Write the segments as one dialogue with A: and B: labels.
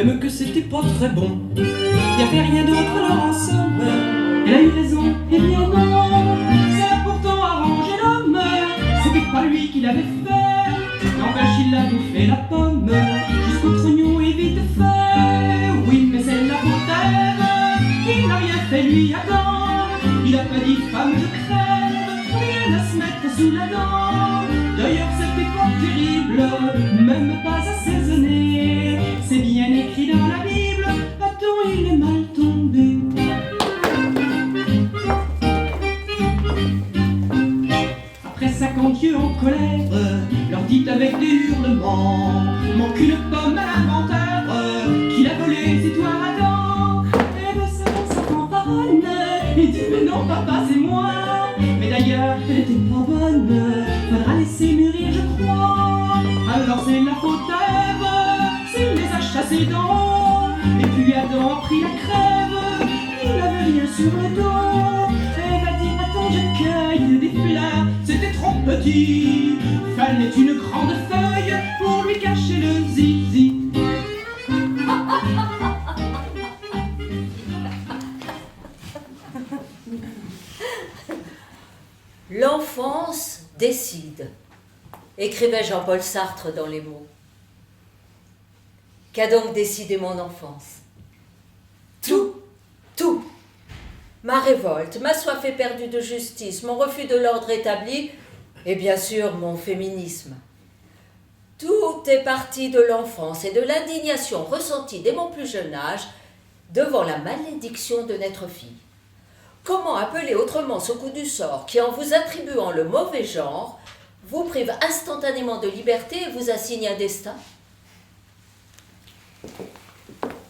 A: même que c'était pas très bon. Y avait rien d'autre alors en somme. Elle a eu raison, eh bien non. Ça a pourtant arrangé l'homme. C'était pas lui qui l'avait fait. N'empêche, il a bouffé la pomme jusqu'au trognon et vite fait. Oui, mais c'est la faute. Il n'a rien fait lui Adam. Il a pas dit femme je crève, rien à se mettre sous la dent. D'ailleurs c'était pas terrible, même pas assaisonné. C'est bien écrit dans la Bible, Adam il est mal tombé. Après 50 yeux en colère, leur dit avec des hurlements, manque une pomme à l'inventaire, qu'il a volé, c'est toi Adam. Et le sa fanfaronne, il dit mais non papa c'est moi. Mais d'ailleurs elle était pas bonne, faudra laisser mûrir je crois. Alors c'est la faute à Ève, s'il les a chassés d'en haut. Et puis Adam a pris la crève, il avait rien sur le dos. Ève a dit attends je cueille des fleurs, c'était trop petit. Fallait une grande feuille pour lui cacher le zizi.
B: L'enfance décide, écrivait Jean-Paul Sartre dans les mots. Qu'a donc décidé mon enfance? Tout, tout. Ma révolte, ma soif éperdue de justice, mon refus de l'ordre établi et bien sûr mon féminisme. Tout est parti de l'enfance et de l'indignation ressentie dès mon plus jeune âge devant la malédiction de naître fille. Comment appeler autrement ce coup du sort qui, en vous attribuant le mauvais genre, vous prive instantanément de liberté et vous assigne un destin?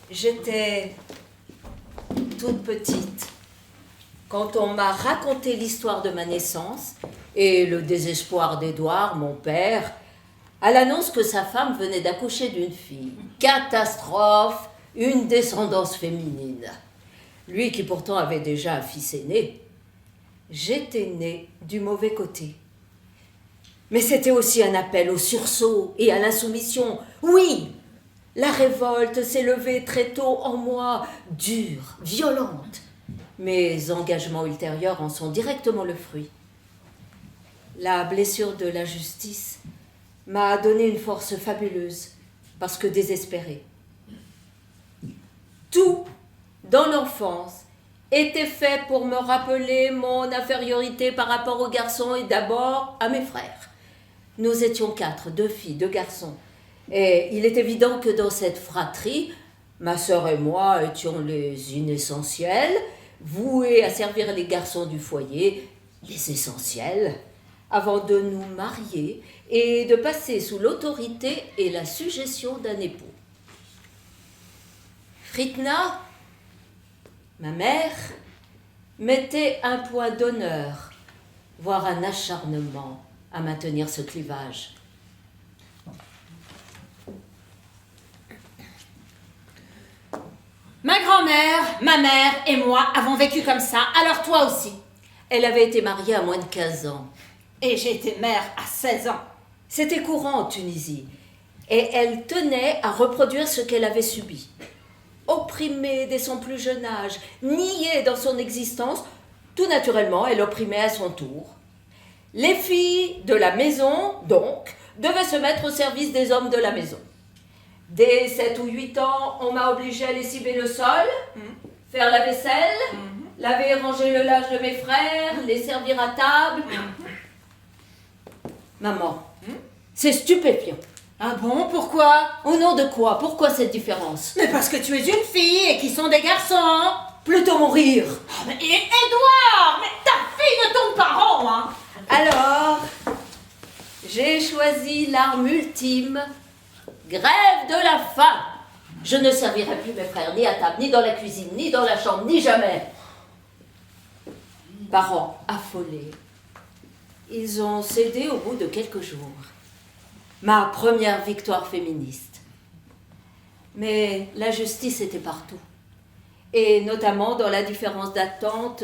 B: J'étais toute petite quand on m'a raconté l'histoire de ma naissance et le désespoir d'Édouard, mon père, à l'annonce que sa femme venait d'accoucher d'une fille. Catastrophe, une descendance féminine. Lui qui pourtant avait déjà un fils aîné. J'étais née du mauvais côté. Mais c'était aussi un appel au sursaut et à l'insoumission. Oui, la révolte s'est levée très tôt en moi, dure, violente. Mes engagements ultérieurs en sont directement le fruit. La blessure de la justice m'a donné une force fabuleuse, parce que désespérée. Tout, dans l'enfance, était fait pour me rappeler mon infériorité par rapport aux garçons et d'abord à mes frères. Nous étions 4, 2 filles, 2 garçons. Et il est évident que dans cette fratrie, ma sœur et moi étions les inessentiels, voués à servir les garçons du foyer, les essentiels, avant de nous marier et de passer sous l'autorité et la suggestion d'un époux. Fritna, ma mère, mettait un point d'honneur, voire un acharnement à maintenir ce clivage.
C: Ma grand-mère, ma mère et moi avons vécu comme ça, alors toi aussi.
B: Elle avait été mariée à moins de 15 ans.
C: Et j'ai été mère à 16 ans.
B: C'était courant en Tunisie. Et elle tenait à reproduire ce qu'elle avait subi. Opprimée dès son plus jeune âge, niée dans son existence, tout naturellement, elle opprimait à son tour. Les filles de la maison, donc, devaient se mettre au service des hommes de la maison. Dès 7 ou 8 ans, on m'a obligée à lessiver le sol, faire la vaisselle, laver et ranger le linge de mes frères, les servir à table. Maman, c'est stupéfiant.
C: Ah bon, pourquoi?
B: Au nom de quoi? Pourquoi cette différence?
C: Mais parce que tu es une fille et qu'ils sont des garçons.
B: Plutôt mourir.
C: Oh, mais Édouard, mais ta fille ne tombe pas rond, hein.
B: Alors, j'ai choisi l'arme ultime, grève de la faim. Je ne servirai plus mes frères ni à table, ni dans la cuisine, ni dans la chambre, ni jamais. Parents affolés, ils ont cédé au bout de quelques jours. Ma première victoire féministe. Mais la justice était partout. Et notamment dans la différence d'attente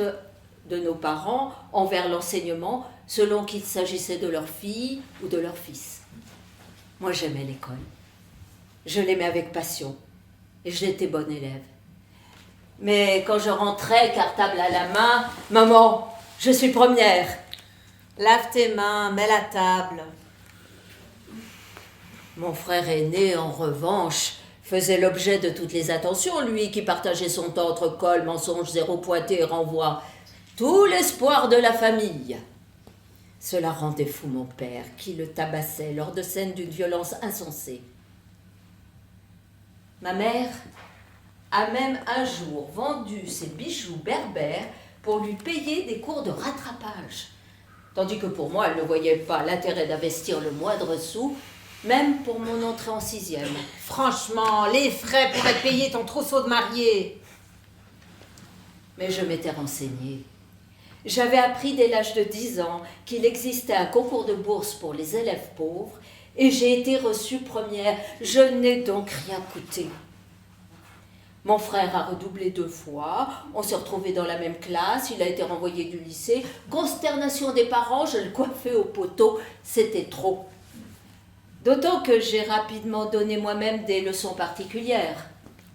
B: de nos parents envers l'enseignement, selon qu'il s'agissait de leur fille ou de leur fils. Moi, j'aimais l'école. Je l'aimais avec passion. J'étais bonne élève. Mais quand je rentrais, cartable à la main, « Maman, je suis première !»
C: Lave tes mains, mets la table.
B: Mon frère aîné, en revanche, faisait l'objet de toutes les attentions, lui qui partageait son temps entre colle, mensonge, zéro pointé et renvoi. Tout l'espoir de la famille. Cela rendait fou mon père, qui le tabassait lors de scènes d'une violence insensée. Ma mère a même un jour vendu ses bijoux berbères pour lui payer des cours de rattrapage. Tandis que pour moi, elle ne voyait pas l'intérêt d'investir le moindre sou, même pour mon entrée en 6e.
C: Franchement, les frais pour être payé ton trousseau de mariée.
B: Mais je m'étais renseignée. J'avais appris dès l'âge de 10 ans qu'il existait un concours de bourse pour les élèves pauvres et j'ai été reçue première. Je n'ai donc rien coûté. Mon frère a redoublé 2 fois, on s'est retrouvés dans la même classe, il a été renvoyé du lycée. Consternation des parents, je le coiffais au poteau, c'était trop. D'autant que j'ai rapidement donné moi-même des leçons particulières.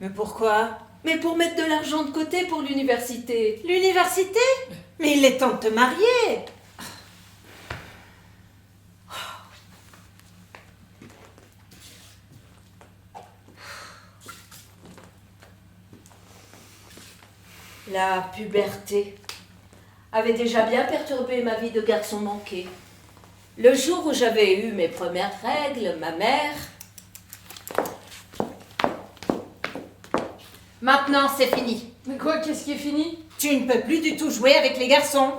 C: Mais pourquoi?
B: Mais pour mettre de l'argent de côté pour l'université.
C: L'université? Mais il est temps de te marier.
B: La puberté avait déjà bien perturbé ma vie de garçon manqué. Le jour où j'avais eu mes premières règles, ma mère...
C: Maintenant, c'est fini.
D: Mais quoi, qu'est-ce qui est fini?
C: Tu ne peux plus du tout jouer avec les garçons.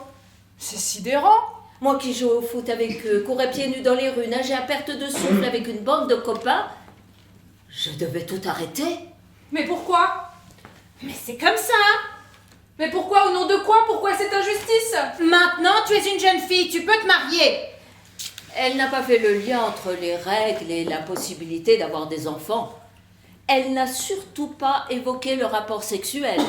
D: C'est sidérant.
B: Moi qui jouais au foot avec eux, courais pieds nus dans les rues, nageais à perte de souffle avec une bande de copains, je devais tout arrêter.
D: Mais pourquoi?
C: Mais c'est comme ça.
D: Mais pourquoi? Au nom de quoi? Pourquoi cette injustice?
C: Maintenant, tu es une jeune fille, tu peux te marier.
B: Elle n'a pas fait le lien entre les règles et la possibilité d'avoir des enfants. Elle n'a surtout pas évoqué le rapport sexuel.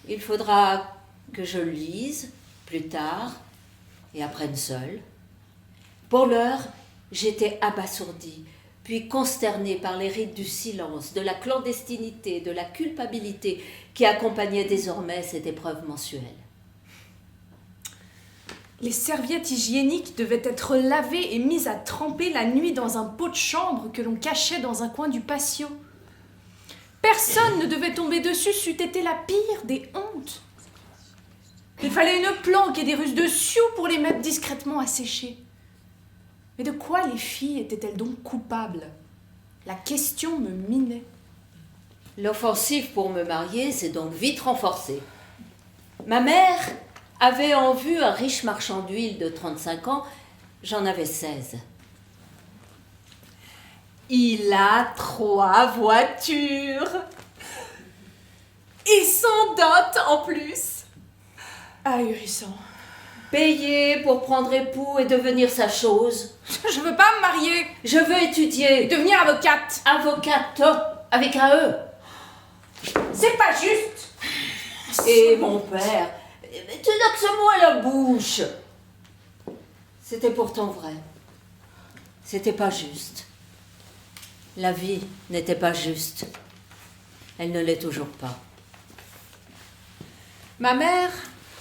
B: Il faudra que je lise plus tard et apprenne seule. Pour l'heure, j'étais abasourdie, puis consternée par les rites du silence, de la clandestinité, de la culpabilité qui accompagnaient désormais cette épreuve mensuelle.
D: Les serviettes hygiéniques devaient être lavées et mises à tremper la nuit dans un pot de chambre que l'on cachait dans un coin du patio. Personne ne devait tomber dessus, c'eût été la pire des hontes. Il fallait une planque et des ruses de sioux pour les mettre discrètement à sécher. Mais de quoi les filles étaient-elles donc coupables? La question me minait.
B: L'offensive pour me marier s'est donc vite renforcée. Ma mère avait en vue un riche marchand d'huile de 35 ans, j'en avais 16.
C: Il a 3 voitures. Et sans dot en plus.
D: Ahurissant.
B: Payer pour prendre époux et devenir sa chose.
D: Je veux pas me marier.
B: Je veux étudier.
D: Devenir avocate.
B: Avocate, avec un E.
C: C'est pas juste.
B: Et mon père, tu n'as que ce mot à la bouche. C'était pourtant vrai. C'était pas juste. La vie n'était pas juste. Elle ne l'est toujours pas.
C: Ma mère,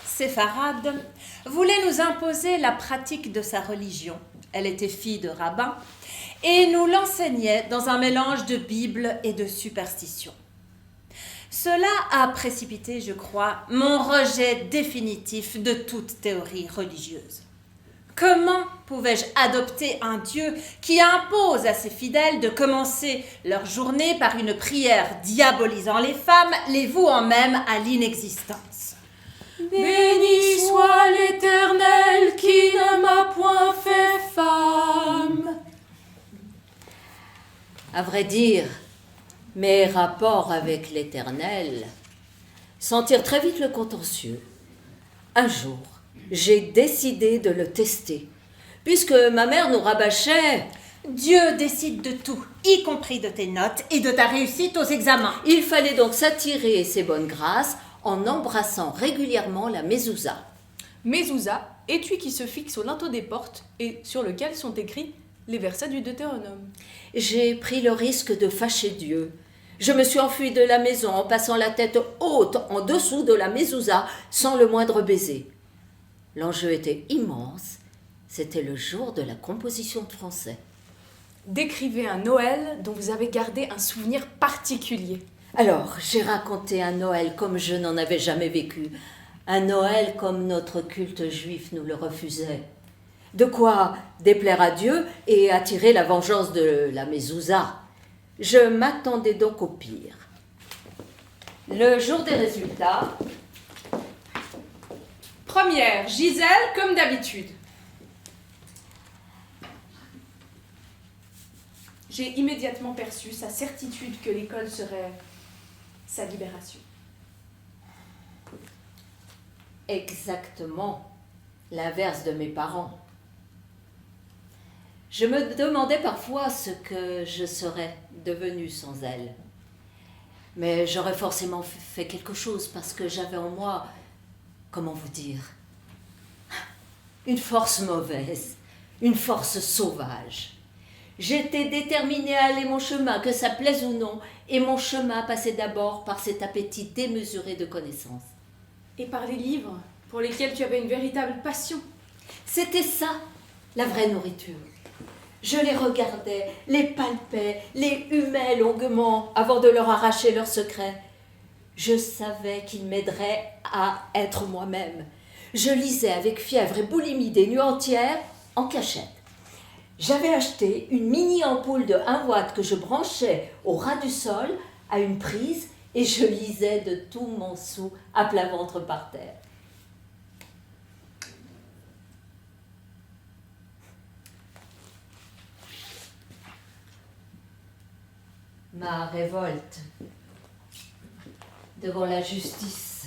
C: séfarade, voulait nous imposer la pratique de sa religion. Elle était fille de rabbin et nous l'enseignait dans un mélange de Bible et de superstition. Cela a précipité, je crois, mon rejet définitif de toute théorie religieuse. Comment pouvais-je adopter un Dieu qui impose à ses fidèles de commencer leur journée par une prière diabolisant les femmes, les vouant même à l'inexistence?
D: Béni soit l'Éternel qui ne m'a point fait femme.
B: À vrai dire, mes rapports avec l'Éternel sentirent très vite le contentieux. Un jour, j'ai décidé de le tester, puisque ma mère nous rabâchait «
C: Dieu décide de tout, y compris de tes notes et de ta réussite aux examens. »
B: Il fallait donc s'attirer ses bonnes grâces en embrassant régulièrement la mezouza.
D: Mezouza, étui qui se fixe au linteau des portes et sur lequel sont écrits les versets du Deutéronome.
B: J'ai pris le risque de fâcher Dieu. Je me suis enfuie de la maison en passant la tête haute en dessous de la mezouza sans le moindre baiser. L'enjeu était immense. C'était le jour de la composition de français.
D: Décrivez un Noël dont vous avez gardé un souvenir particulier.
B: Alors, j'ai raconté un Noël comme je n'en avais jamais vécu. Un Noël comme notre culte juif nous le refusait. De quoi déplaire à Dieu et attirer la vengeance de la mezouza. Je m'attendais donc au pire. Le jour des résultats...
D: Première, Gisèle, comme d'habitude. J'ai immédiatement perçu sa certitude que l'école serait sa libération.
B: Exactement l'inverse de mes parents. Je me demandais parfois ce que je serais devenue sans elle. Mais j'aurais forcément fait quelque chose parce que j'avais en moi, comment vous dire, une force mauvaise, une force sauvage. J'étais déterminée à aller mon chemin, que ça plaise ou non, et mon chemin passait d'abord par cet appétit démesuré de connaissances.
D: Et par les livres, pour lesquels tu avais une véritable passion.
B: C'était ça, la vraie nourriture. Je les regardais, les palpais, les humais longuement avant de leur arracher leurs secrets. Je savais qu'ils m'aideraient à être moi-même. Je lisais avec fièvre et boulimie des nuits entières en cachette. J'avais acheté une mini-ampoule de 1 watt que je branchais au ras du sol à une prise et je lisais de tout mon sou à plat ventre par terre. Ma révolte devant la justice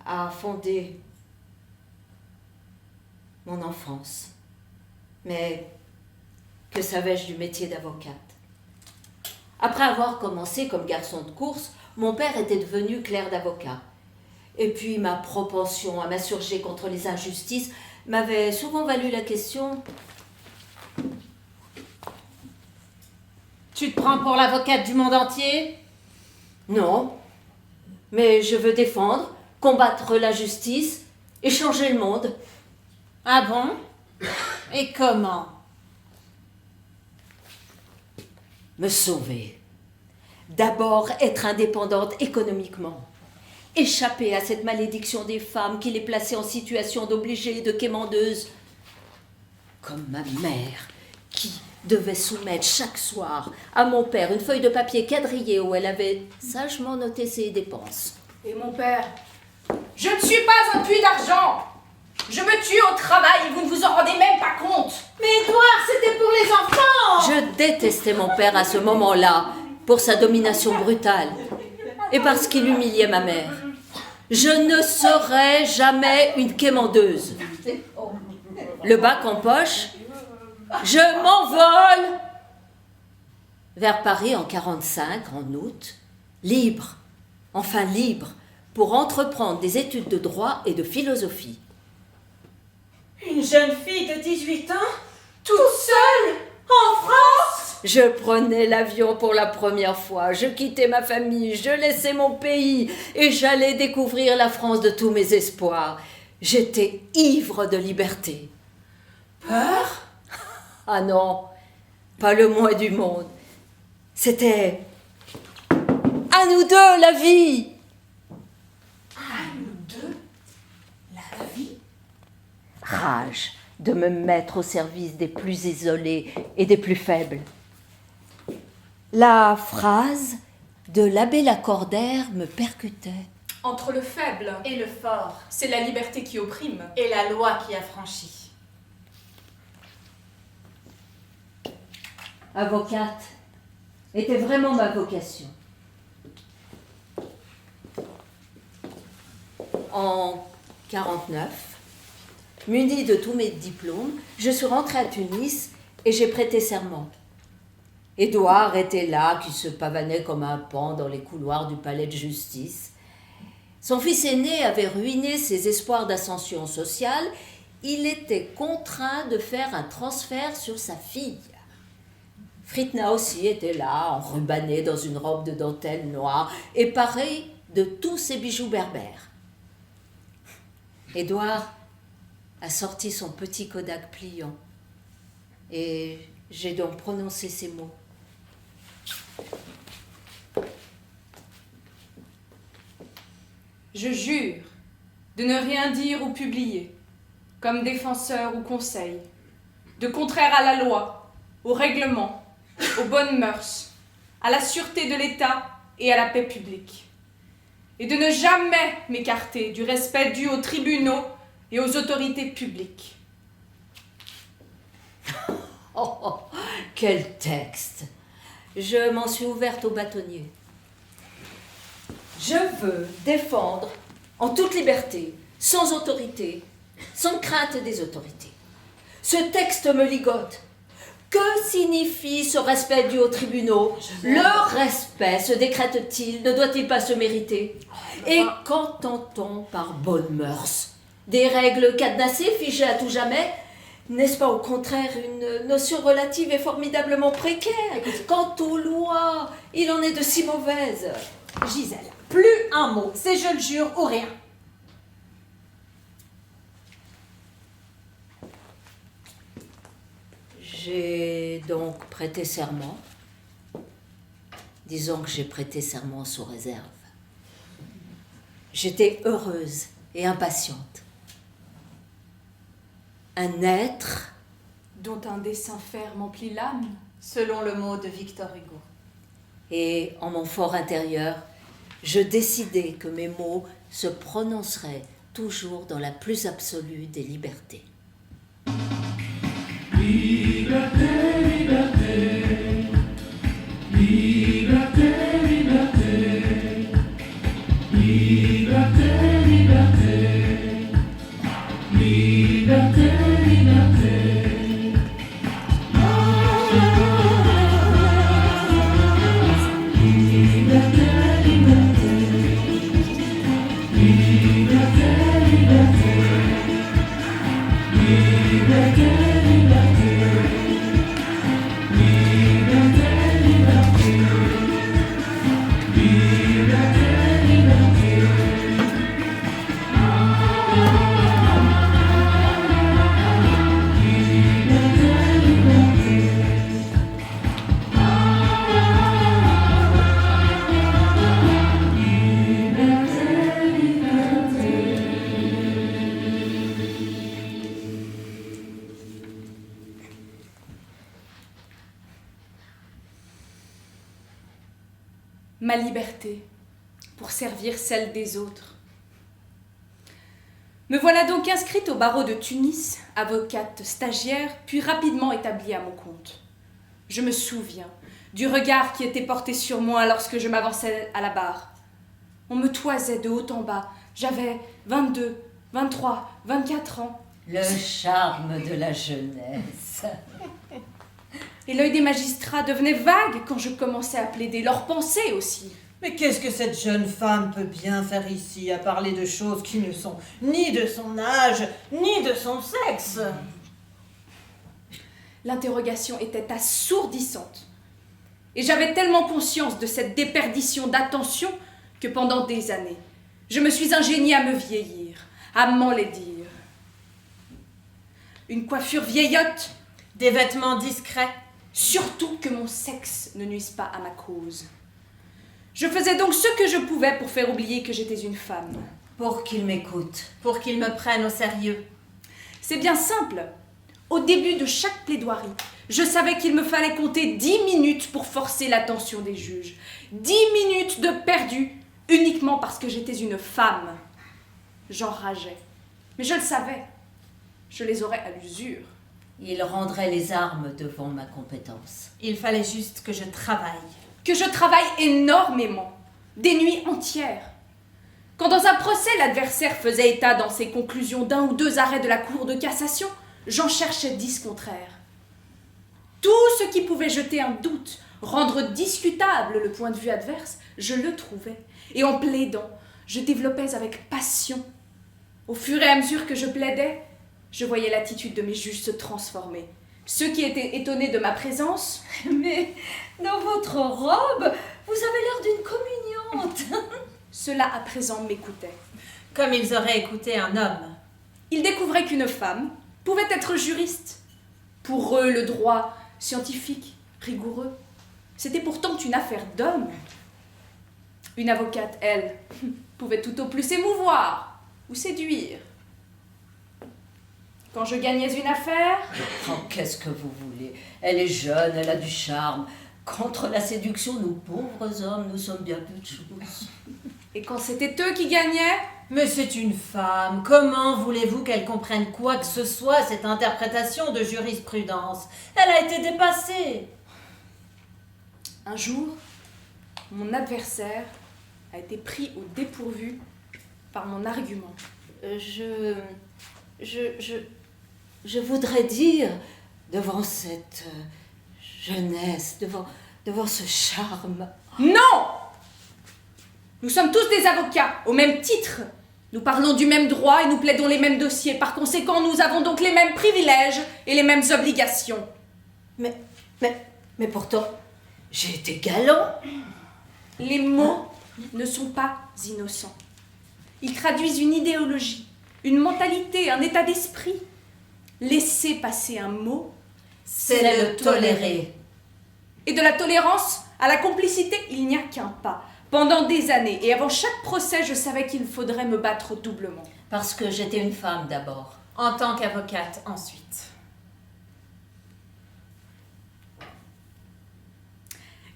B: a fondé mon enfance. Mais que savais-je du métier d'avocate? Après avoir commencé comme garçon de course, mon père était devenu clerc d'avocat. Et puis ma propension à m'insurger contre les injustices m'avait souvent valu la question:
C: Tu te prends pour l'avocate du monde entier?
B: non, mais je veux défendre, combattre l'injustice et changer le monde.
C: Ah bon? Et comment?
B: Me sauver. D'abord être indépendante économiquement. Échapper à cette malédiction des femmes qui les plaçait en situation d'obligée, de quémandeuse. Comme ma mère, qui devait soumettre chaque soir à mon père une feuille de papier quadrillée où elle avait sagement noté ses dépenses.
D: Et mon père, je ne suis pas un puits d'argent. Je me tue au travail et vous ne vous en rendez même pas compte.
C: Mais Édouard, c'était pour les enfants!
B: Je détestais mon père à ce moment-là pour sa domination brutale et parce qu'il humiliait ma mère. Je ne serai jamais une quémandeuse. Le bac en poche, je m'envole vers Paris en 1945, en août, libre, enfin libre, pour entreprendre des études de droit et de philosophie.
C: Une jeune fille de 18 ans, toute seule, en France?
B: Je prenais l'avion pour la première fois, je quittais ma famille, je laissais mon pays et j'allais découvrir la France de tous mes espoirs. J'étais ivre de liberté.
C: Peur?
B: Ah non, pas le moins du monde. C'était à nous deux la vie.
C: À nous deux, la vie?
B: Rage de me mettre au service des plus isolés et des plus faibles. La phrase de l'abbé Lacordaire me percutait.
D: Entre le faible
C: Et le fort,
D: c'est la liberté qui opprime.
C: et la loi qui affranchit.
B: Avocate était vraiment ma vocation. En 1949, munie de tous mes diplômes, je suis rentrée à Tunis et j'ai prêté serment. Édouard était là, qui se pavanait comme un paon dans les couloirs du palais de justice. Son fils aîné avait ruiné ses espoirs d'ascension sociale. Il était contraint de faire un transfert sur sa fille. Fritna aussi était là, enrubannée dans une robe de dentelle noire et parée de tous ses bijoux berbères. Édouard a sorti son petit Kodak pliant et j'ai donc prononcé ces mots.
D: Je jure de ne rien dire ou publier, comme défenseur ou conseil, de contraire à la loi, au règlement, aux bonnes mœurs, à la sûreté de l'État et à la paix publique, et de ne jamais m'écarter du respect dû aux tribunaux et aux autorités publiques.
B: Oh, quel texte! Je m'en suis ouverte au bâtonnier. Je veux défendre en toute liberté, sans autorité, sans crainte des autorités. Ce texte me ligote. Que signifie ce respect dû aux tribunaux? Le respect se décrète-t-il? Ne doit-il pas se mériter? Et qu'entend-on par bonnes mœurs? Des règles cadenassées, figées à tout jamais? N'est-ce pas au contraire une notion relative et formidablement précaire? Quant aux lois, il en est de si mauvaises.
C: Gisèle, plus un mot, c'est je le jure ou rien.
B: J'ai donc prêté serment. Disons que j'ai prêté serment sous réserve. J'étais heureuse et impatiente. Un être
D: Dont un dessein ferme emplit l'âme.
C: Selon le mot de Victor Hugo.
B: et en mon fort intérieur, je décidai que mes mots se prononceraient toujours dans la plus absolue des libertés.
A: Liberté, liberté, liberté, liberté, liberté, liberté, liberté, liberté.
D: Ma liberté pour servir celle des autres. Me voilà donc inscrite au barreau de Tunis, avocate stagiaire, puis rapidement établie à mon compte. Je me souviens du regard qui était porté sur moi lorsque je m'avançais à la barre. On me toisait de haut en bas. J'avais 22, 23, 24 ans.
B: Le charme de la jeunesse.
D: Et l'œil des magistrats devenait vague quand je commençais à plaider, leurs pensées aussi.
E: Mais qu'est-ce que cette jeune femme peut bien faire ici, à parler de choses qui ne sont ni de son âge, ni de son sexe?
D: L'interrogation était assourdissante. Et j'avais tellement conscience de cette déperdition d'attention que pendant des années, je me suis ingéniée à me vieillir, à m'enlaidir. Une coiffure vieillotte,
C: Des vêtements discrets.
D: surtout que mon sexe ne nuise pas à ma cause. Je faisais donc ce que je pouvais pour faire oublier que j'étais une femme.
B: Pour qu'il m'écoute.
C: Pour qu'ils me prennent au sérieux.
D: C'est bien simple. Au début de chaque plaidoirie, je savais qu'il me fallait compter 10 minutes pour forcer l'attention des juges. 10 minutes de perdu, uniquement parce que j'étais une femme. J'enrageais. Mais je le savais. Je les aurais à l'usure.
B: Il rendrait les armes devant ma compétence.
C: Il fallait juste que je travaille.
D: Que je travaille énormément, des nuits entières. Quand dans un procès, l'adversaire faisait état dans ses conclusions d'un ou deux arrêts de la Cour de cassation, j'en cherchais 10 contraires. Tout ce qui pouvait jeter un doute, rendre discutable le point de vue adverse, je le trouvais. Et en plaidant, je développais avec passion. Au fur et à mesure que je plaidais, je voyais l'attitude de mes juges se transformer. Ceux qui étaient étonnés de ma présence,
B: Mais dans votre robe, vous avez l'air d'une communiante.
D: ceux-là à présent m'écoutaient.
E: Comme ils auraient écouté un homme.
D: Ils découvraient qu'une femme pouvait être juriste. Pour eux, le droit scientifique, rigoureux, c'était pourtant une affaire d'homme. Une avocate, elle, pouvait tout au plus s'émouvoir ou séduire. Quand je gagnais une affaire,
B: Oh, qu'est-ce que vous voulez? Elle est jeune, elle a du charme. Contre la séduction, nous pauvres hommes, nous sommes bien peu de choses.
D: et quand c'était eux qui gagnaient,
E: Mais c'est une femme. Comment voulez-vous qu'elle comprenne quoi que ce soit, cette interprétation de jurisprudence? Elle a été dépassée.
D: un jour, mon adversaire a été pris au dépourvu par mon argument.
B: Je voudrais dire, devant cette jeunesse, devant ce charme.
D: Non! Nous sommes tous des avocats, au même titre. Nous parlons du même droit et nous plaidons les mêmes dossiers. Par conséquent, nous avons donc les mêmes privilèges et les mêmes obligations.
B: Mais pourtant, j'ai été galant.
D: Les mots ne sont pas innocents. Ils traduisent une idéologie, une mentalité, un état d'esprit. Laisser passer un mot,
E: C'est le tolérer.
D: et de la tolérance à la complicité, il n'y a qu'un pas. Pendant des années, et avant chaque procès, je savais qu'il faudrait me battre doublement.
B: Parce que j'étais une femme d'abord.
E: En tant qu'avocate, ensuite.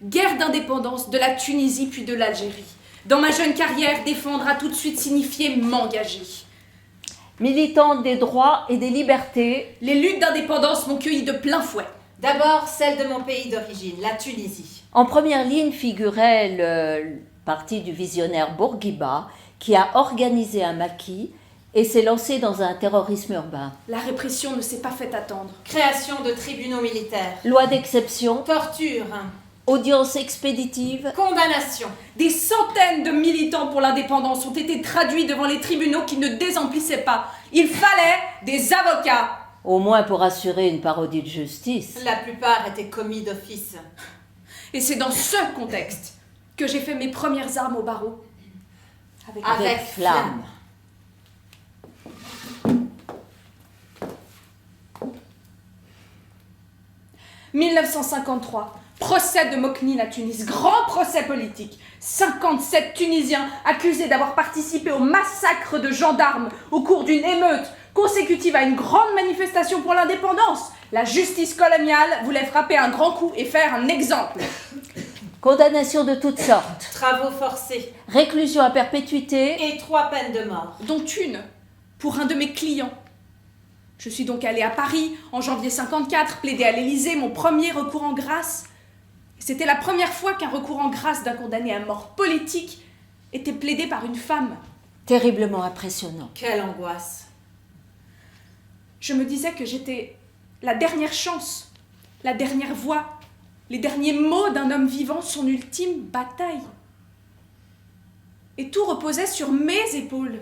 D: Guerre d'indépendance de la Tunisie puis de l'Algérie. Dans ma jeune carrière, défendre a tout de suite signifié m'engager.
B: Militante des droits et des libertés,
D: Les luttes d'indépendance m'ont cueilli de plein fouet.
E: D'abord, celle de mon pays d'origine, la Tunisie.
B: en première ligne figurait le parti du visionnaire Bourguiba qui a organisé un maquis et s'est lancé dans un terrorisme urbain.
D: La répression ne s'est pas fait attendre.
E: Création de tribunaux militaires.
B: Loi d'exception,
E: Torture.
B: audience expéditive,
E: Condamnation.
D: Des centaines de militants pour l'indépendance ont été traduits devant les tribunaux qui ne désemplissaient pas. Il fallait des avocats.
B: au moins pour assurer une parodie de justice.
E: La plupart étaient commis d'office.
D: Et c'est dans ce contexte que j'ai fait mes premières armes au barreau. Avec
B: Avec flamme.
D: 1953, procès de Moknine à Tunis, grand procès politique. 57 Tunisiens accusés d'avoir participé au massacre de gendarmes au cours d'une émeute consécutive à une grande manifestation pour l'indépendance. La justice coloniale voulait frapper un grand coup et faire un exemple.
B: Condamnation de toutes sortes,
E: Travaux forcés.
B: réclusion à perpétuité,
E: Et 3 peines de mort.
D: Dont une pour un de mes clients. Je suis donc allée à Paris en janvier 54, plaider à l'Élysée mon premier recours en grâce. C'était la première fois qu'un recours en grâce d'un condamné à mort politique était plaidé par une femme.
B: terriblement impressionnant.
E: Quelle angoisse.
D: Je me disais que j'étais la dernière chance, la dernière voix, les derniers mots d'un homme vivant, son ultime bataille. Et tout reposait sur mes épaules.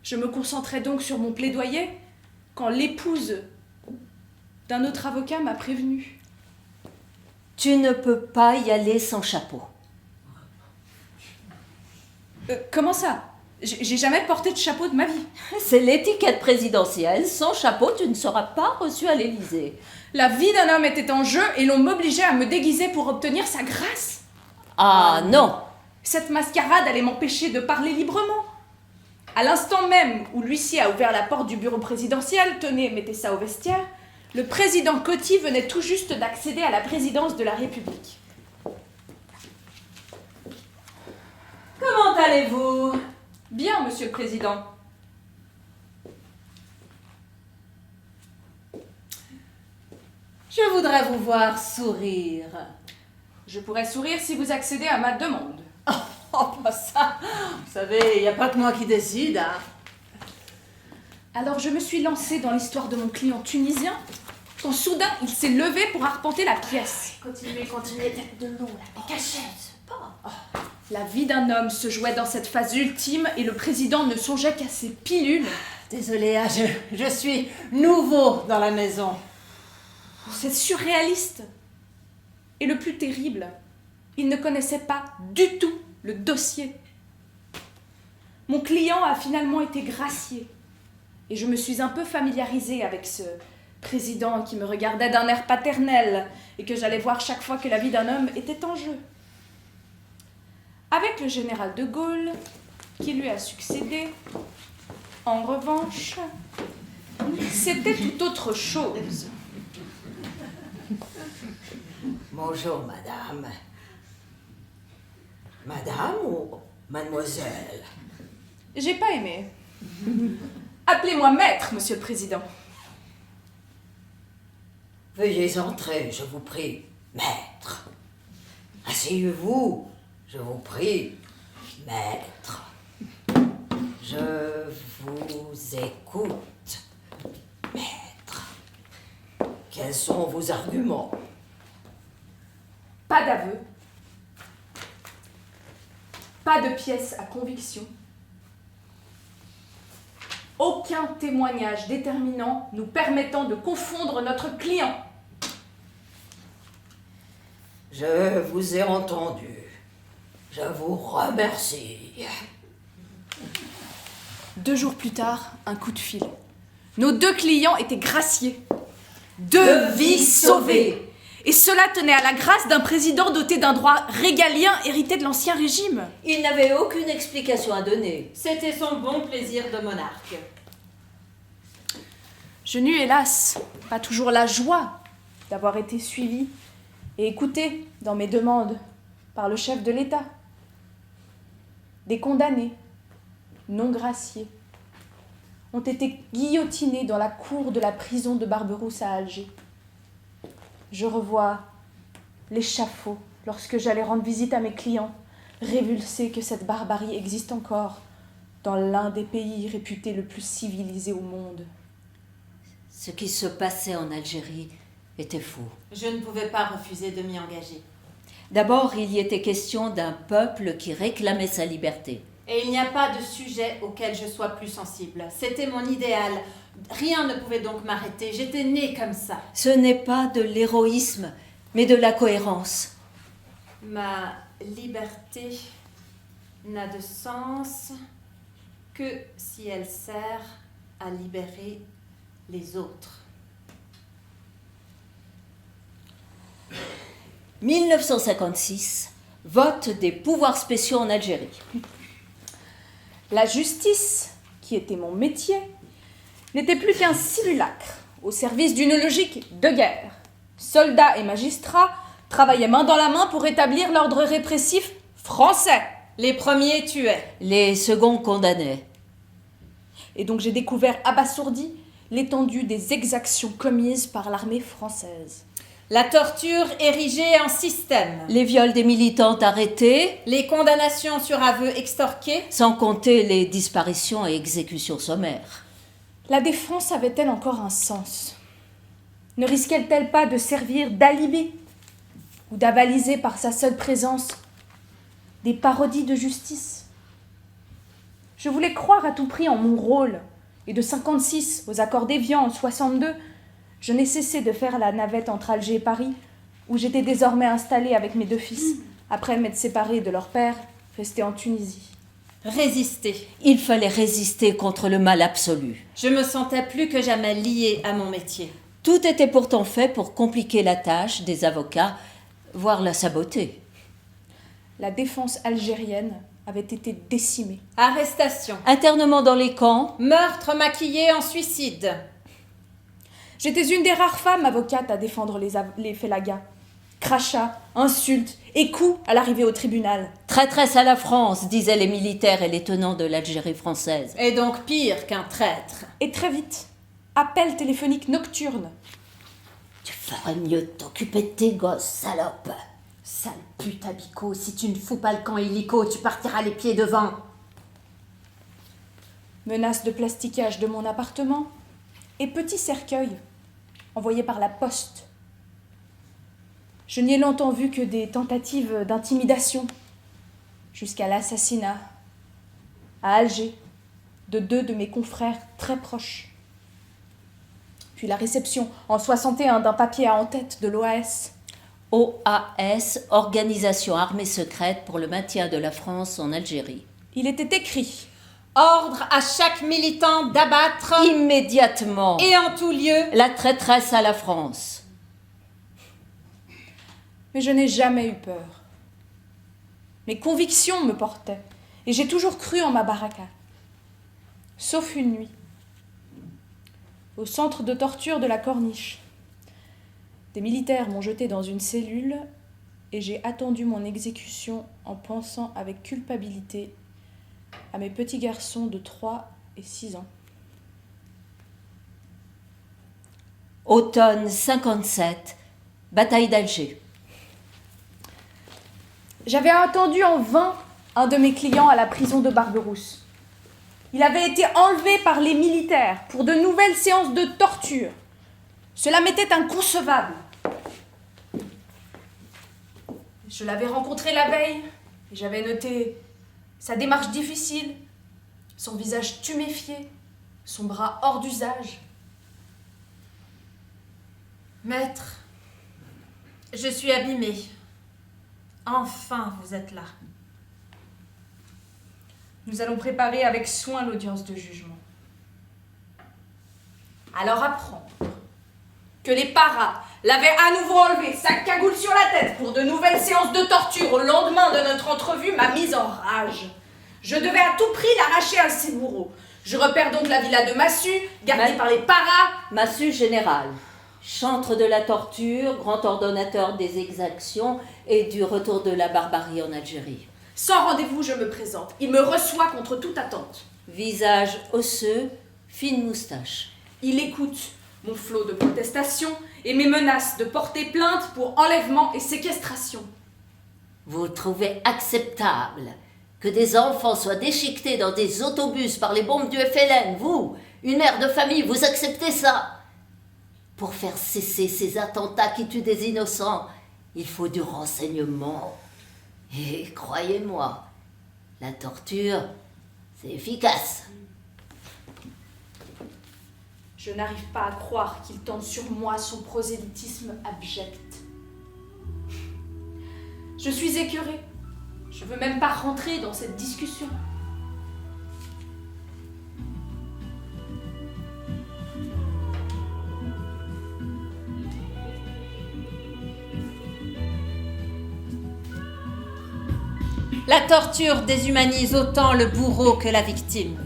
D: Je me concentrais donc sur mon plaidoyer quand l'épouse d'un autre avocat m'a prévenue.
B: Tu ne peux pas y aller sans chapeau.
D: Comment ça? J'ai jamais porté de chapeau de ma vie.
B: C'est l'étiquette présidentielle. Sans chapeau, tu ne seras pas reçu à l'Élysée.
D: La vie d'un homme était en jeu et l'on m'obligeait à me déguiser pour obtenir sa grâce.
B: Ah non!
D: Cette mascarade allait m'empêcher de parler librement. À l'instant même où l'huissier a ouvert la porte du bureau présidentiel, tenez, mettez ça au vestiaire, le président Coty venait tout juste d'accéder à la présidence de la République.
E: Comment allez-vous?
D: Bien, monsieur le président.
E: Je voudrais vous voir sourire.
D: Je pourrais sourire si vous accédez à ma demande.
E: Oh, pas ça. Vous savez, il n'y a pas que moi qui décide. Hein.
D: Alors je me suis lancée dans l'histoire de mon client tunisien, quand soudain il s'est levé pour arpenter la pièce.
B: Continuez, tête de l'eau, là, cachette.
D: La vie d'un homme se jouait dans cette phase ultime et le président ne songeait qu'à ses pilules.
E: Désolée, hein, je suis nouveau dans la maison.
D: C'est surréaliste. Et le plus terrible, il ne connaissait pas du tout le dossier. Mon client a finalement été gracié. Et je me suis un peu familiarisée avec ce président qui me regardait d'un air paternel et que j'allais voir chaque fois que la vie d'un homme était en jeu. Avec le général de Gaulle, qui lui a succédé, en revanche, c'était tout autre chose.
B: Bonjour, madame. Madame ou mademoiselle?
D: J'ai pas aimé. Appelez-moi maître, monsieur le président.
B: Veuillez entrer, je vous prie, maître. Asseyez-vous, je vous prie, maître. Je vous écoute, maître. Quels sont vos arguments?
D: Pas d'aveu. Pas de pièce à conviction. Aucun témoignage déterminant nous permettant de confondre notre client.
B: Je vous ai entendu. Je vous remercie.
D: 2 jours plus tard, un coup de fil. Nos 2 clients étaient graciés. 2 vies sauvées. Et cela tenait à la grâce d'un président doté d'un droit régalien hérité de l'Ancien Régime.
B: Il n'avait aucune explication à donner.
E: C'était son bon plaisir de monarque.
D: Je n'eus hélas pas toujours la joie d'avoir été suivi et écouté dans mes demandes par le chef de l'État. Des condamnés, non graciés, ont été guillotinés dans la cour de la prison de Barberousse à Alger. Je revois l'échafaud lorsque j'allais rendre visite à mes clients, révulsé que cette barbarie existe encore dans l'un des pays réputés le plus civilisé au monde.
B: Ce qui se passait en Algérie était fou.
E: Je ne pouvais pas refuser de m'y engager.
B: D'abord, il y était question d'un peuple qui réclamait sa liberté.
E: Et il n'y a pas de sujet auquel je sois plus sensible. C'était mon idéal. Rien ne pouvait donc m'arrêter. J'étais née comme ça.
B: Ce n'est pas de l'héroïsme, mais de la cohérence.
E: Ma liberté n'a de sens que si elle sert à libérer les autres.
B: 1956, vote des pouvoirs spéciaux en Algérie.
D: La justice, qui était mon métier, n'était plus qu'un simulacre au service d'une logique de guerre. Soldats et magistrats travaillaient main dans la main pour établir l'ordre répressif français.
E: Les premiers tuaient.
B: Les seconds condamnaient.
D: Et donc j'ai découvert abasourdi l'étendue des exactions commises par l'armée française.
E: La torture érigée en système.
B: Les viols des militantes arrêtées,
E: Les condamnations sur aveu extorqués.
B: sans compter les disparitions et exécutions sommaires.
D: La défense avait-elle encore un sens? Ne risquait-elle pas de servir d'alibi ou d'avaliser par sa seule présence des parodies de justice? Je voulais croire à tout prix en mon rôle, et de 56 aux accords d'Évian en 62, je n'ai cessé de faire la navette entre Alger et Paris, où j'étais désormais installée avec mes 2 fils, après m'être séparée de leur père, resté en Tunisie.
E: Résister.
B: Il fallait résister contre le mal absolu.
E: Je me sentais plus que jamais liée à mon métier.
B: Tout était pourtant fait pour compliquer la tâche des avocats, voire la saboter.
D: La défense algérienne avait été décimée.
E: Arrestation.
B: Internement dans les camps,
E: Meurtre maquillé en suicide.
D: J'étais une des rares femmes avocates à défendre les félagas. Crachats, insultes et coups à l'arrivée au tribunal.
B: traîtresse à la France, disaient les militaires et les tenants de l'Algérie française.
E: Et donc pire qu'un traître.
D: Et très vite, appel téléphonique nocturne.
B: Tu ferais mieux de t'occuper de tes gosses, salope.
E: Sale pute à bico, si tu ne fous pas le camp illico, tu partiras les pieds devant.
D: Menace de plasticage de mon appartement et petit cercueil envoyé par la poste. Je n'y ai longtemps vu que des tentatives d'intimidation. jusqu'à l'assassinat, à Alger, de 2 de mes confrères très proches. Puis la réception, en 61, d'un papier à en-tête de l'OAS.
B: OAS, Organisation armée secrète pour le maintien de la France en Algérie.
D: Il était écrit
C: Ordre à chaque militant d'abattre
B: immédiatement
C: et en tout lieu
B: la traîtresse à la France.
D: Mais je n'ai jamais eu peur. Mes convictions me portaient, et j'ai toujours cru en ma baraka. Sauf une nuit, au centre de torture de la Corniche. Des militaires m'ont jeté dans une cellule et j'ai attendu mon exécution en pensant avec culpabilité à mes petits garçons de 3 et 6 ans.
B: Automne 57, bataille d'Alger.
D: J'avais attendu en vain un de mes clients à la prison de Barberousse. Il avait été enlevé par les militaires pour de nouvelles séances de torture. Cela m'était inconcevable. Je l'avais rencontré la veille et j'avais noté sa démarche difficile, son visage tuméfié, son bras hors d'usage.
C: Maître, je suis abîmée. Enfin, vous êtes là.
D: Nous allons préparer avec soin l'audience de jugement. Alors apprendre que les paras l'avaient à nouveau enlevé, sa cagoule sur la tête, pour de nouvelles séances de torture au lendemain de notre entrevue m'a mise en rage. Je devais à tout prix l'arracher à ses bourreaux. Je repère donc la villa de Massu, gardée par les paras.
B: Massu général, chantre de la torture, grand ordonnateur des exactions et du retour de la barbarie en Algérie.
D: Sans rendez-vous, je me présente. Il me reçoit contre toute attente.
B: Visage osseux, fine moustache.
D: Il écoute mon flot de protestations et mes menaces de porter plainte pour enlèvement et séquestration.
B: Vous trouvez acceptable que des enfants soient déchiquetés dans des autobus par les bombes du FLN, vous, une mère de famille, vous acceptez ça? Pour faire cesser ces attentats qui tuent des innocents, il faut du renseignement. Et croyez-moi, la torture, c'est efficace.
D: Je n'arrive pas à croire qu'il tente sur moi son prosélytisme abject. Je suis écœurée. Je veux même pas rentrer dans cette discussion.
C: La torture déshumanise autant le bourreau que la victime.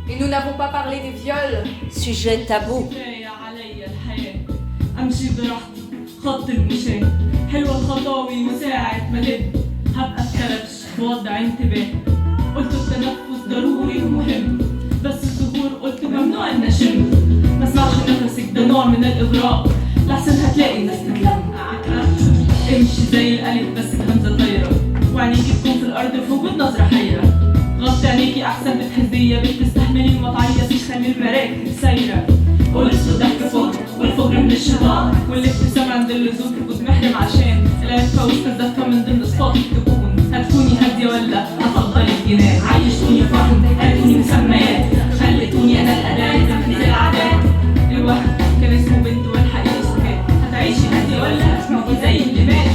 D: Et nous n'avons pas parlé des viols.
B: Sujet tabou.
A: كفاية علي الحياة أمشي براحتي خط المشاة حلوة الخطاوي وساعة ملل هبقى الكلبش بوضع انتباه قلت التنفس ضروري ومهم بس الظهور قلت ممنوع إن أشم ما اسمعش نفسك ده نوع من الإغراء لحسن هتلاقي ناس تتلم امشي زي الألف بس بهمزة طايرة وعينيكي تكون في الأرض في وجود نظرة حيرة غطي عينيكي أحسن بتحزية بتستحملي وما تعيطيش خلي المراكب سايرة قولت ضحك فوق والفقر من الشيطان والابتسام عند اللزوم تكون محرم عشان العفة والصدفة من ضمن صفاتك تكون هتكوني هادية ولا هتفضلي الجنان عيشتوني فرح هاتوني مسميات خليتوني أنا الأداة تنفيذ العادات الواحد كان اسمه بنت والحقيقة سكات هتعيشي هادية ولا هتموتي زي اللي مات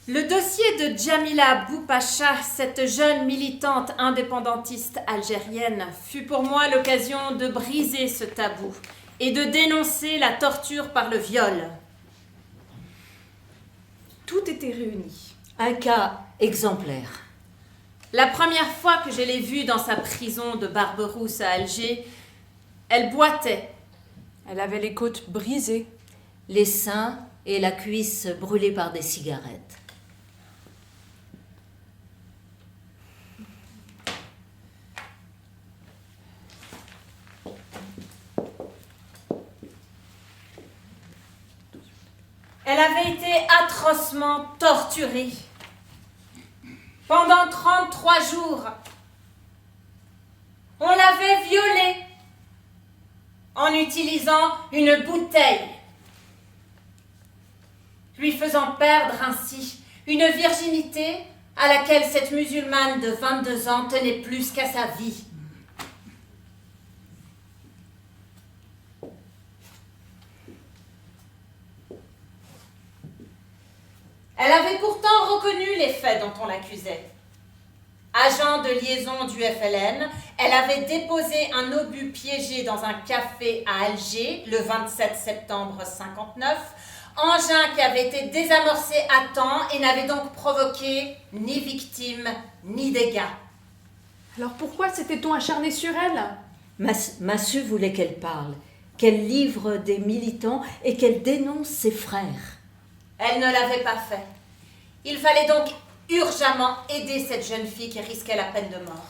C: Le dossier de Djamila Boupacha, cette jeune militante indépendantiste algérienne, fut pour moi l'occasion de briser ce tabou et de dénoncer la torture par le viol.
D: Tout était réuni.
B: Un cas exemplaire.
C: La première fois que je l'ai vue dans sa prison de Barberousse à Alger, elle boitait.
D: Elle avait les côtes brisées.
B: Les seins et la cuisse brûlés par des cigarettes.
E: Elle avait été atrocement torturée pendant 33 jours. On l'avait violée en utilisant une bouteille, lui faisant perdre ainsi une virginité à laquelle cette musulmane de 22 ans tenait plus qu'à sa vie. Elle avait pourtant reconnu les faits dont on l'accusait. Agent de liaison du FLN, elle avait déposé un obus piégé dans un café à Alger le 27 septembre 59, engin qui avait été désamorcé à temps et n'avait donc provoqué ni victime ni dégâts.
D: Alors pourquoi s'était-on acharné sur elle?
B: Massu voulait qu'elle parle, qu'elle livre des militants et qu'elle dénonce ses frères.
E: Elle ne l'avait pas fait. Il fallait donc urgemment aider cette jeune fille qui risquait la peine de mort.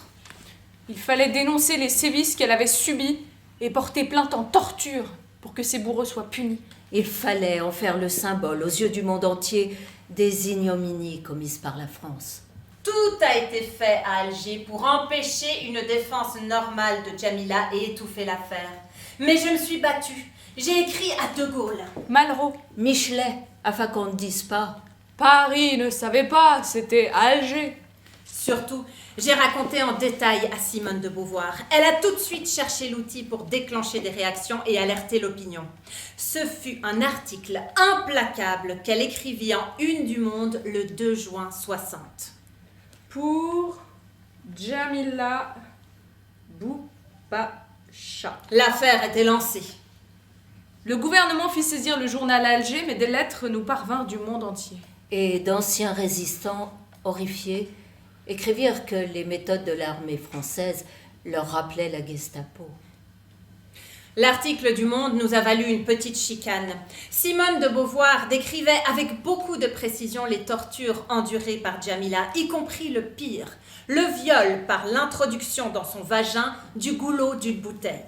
D: Il fallait dénoncer les sévices qu'elle avait subis et porter plainte en torture pour que ses bourreaux soient punis.
B: Il fallait en faire le symbole aux yeux du monde entier des ignominies commises par la France.
E: Tout a été fait à Alger pour empêcher une défense normale de Djamila et étouffer l'affaire. Mais je me suis battue. J'ai écrit à De Gaulle.
D: Malraux.
B: Michelet, afin qu'on ne dise pas.
D: Paris ne savait pas, c'était à Alger.
E: Surtout, j'ai raconté en détail à Simone de Beauvoir. Elle a tout de suite cherché l'outil pour déclencher des réactions et alerter l'opinion. Ce fut un article implacable qu'elle écrivit en une du Monde le 2 juin 60.
D: Pour Djamila Boupacha.
E: L'affaire était lancée.
D: Le gouvernement fit saisir le journal à Alger, mais des lettres nous parvinrent du monde entier.
B: Et d'anciens résistants, horrifiés, écrivirent que les méthodes de l'armée française leur rappelaient la Gestapo.
E: L'article du Monde nous a valu une petite chicane. Simone de Beauvoir décrivait avec beaucoup de précision les tortures endurées par Djamila, y compris le pire, le viol par l'introduction dans son vagin du goulot d'une bouteille.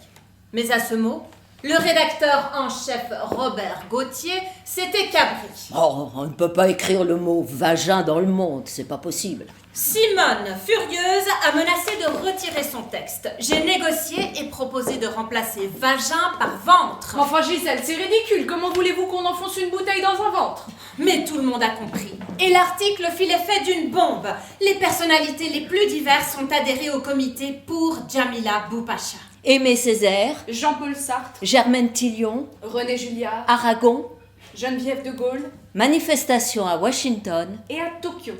E: Mais à ce mot, le rédacteur en chef Robert Gauthier s'était cabré.
B: Oh, on ne peut pas écrire le mot vagin dans le Monde, c'est pas possible.
E: Simone, furieuse, a menacé de retirer son texte. J'ai négocié et proposé de remplacer vagin par ventre.
D: Enfin Gisèle, c'est ridicule, comment voulez-vous qu'on enfonce une bouteille dans un ventre?
E: Mais tout le monde a compris. Et l'article fit l'effet d'une bombe. Les personnalités les plus diverses sont adhérées au comité pour Djamila Boupacha.
B: Aimé Césaire,
D: Jean-Paul Sartre,
B: Germaine Tillion,
D: René Julliard,
B: Aragon,
D: Geneviève de Gaulle
B: manifestation à Washington.
D: et à Tokyo.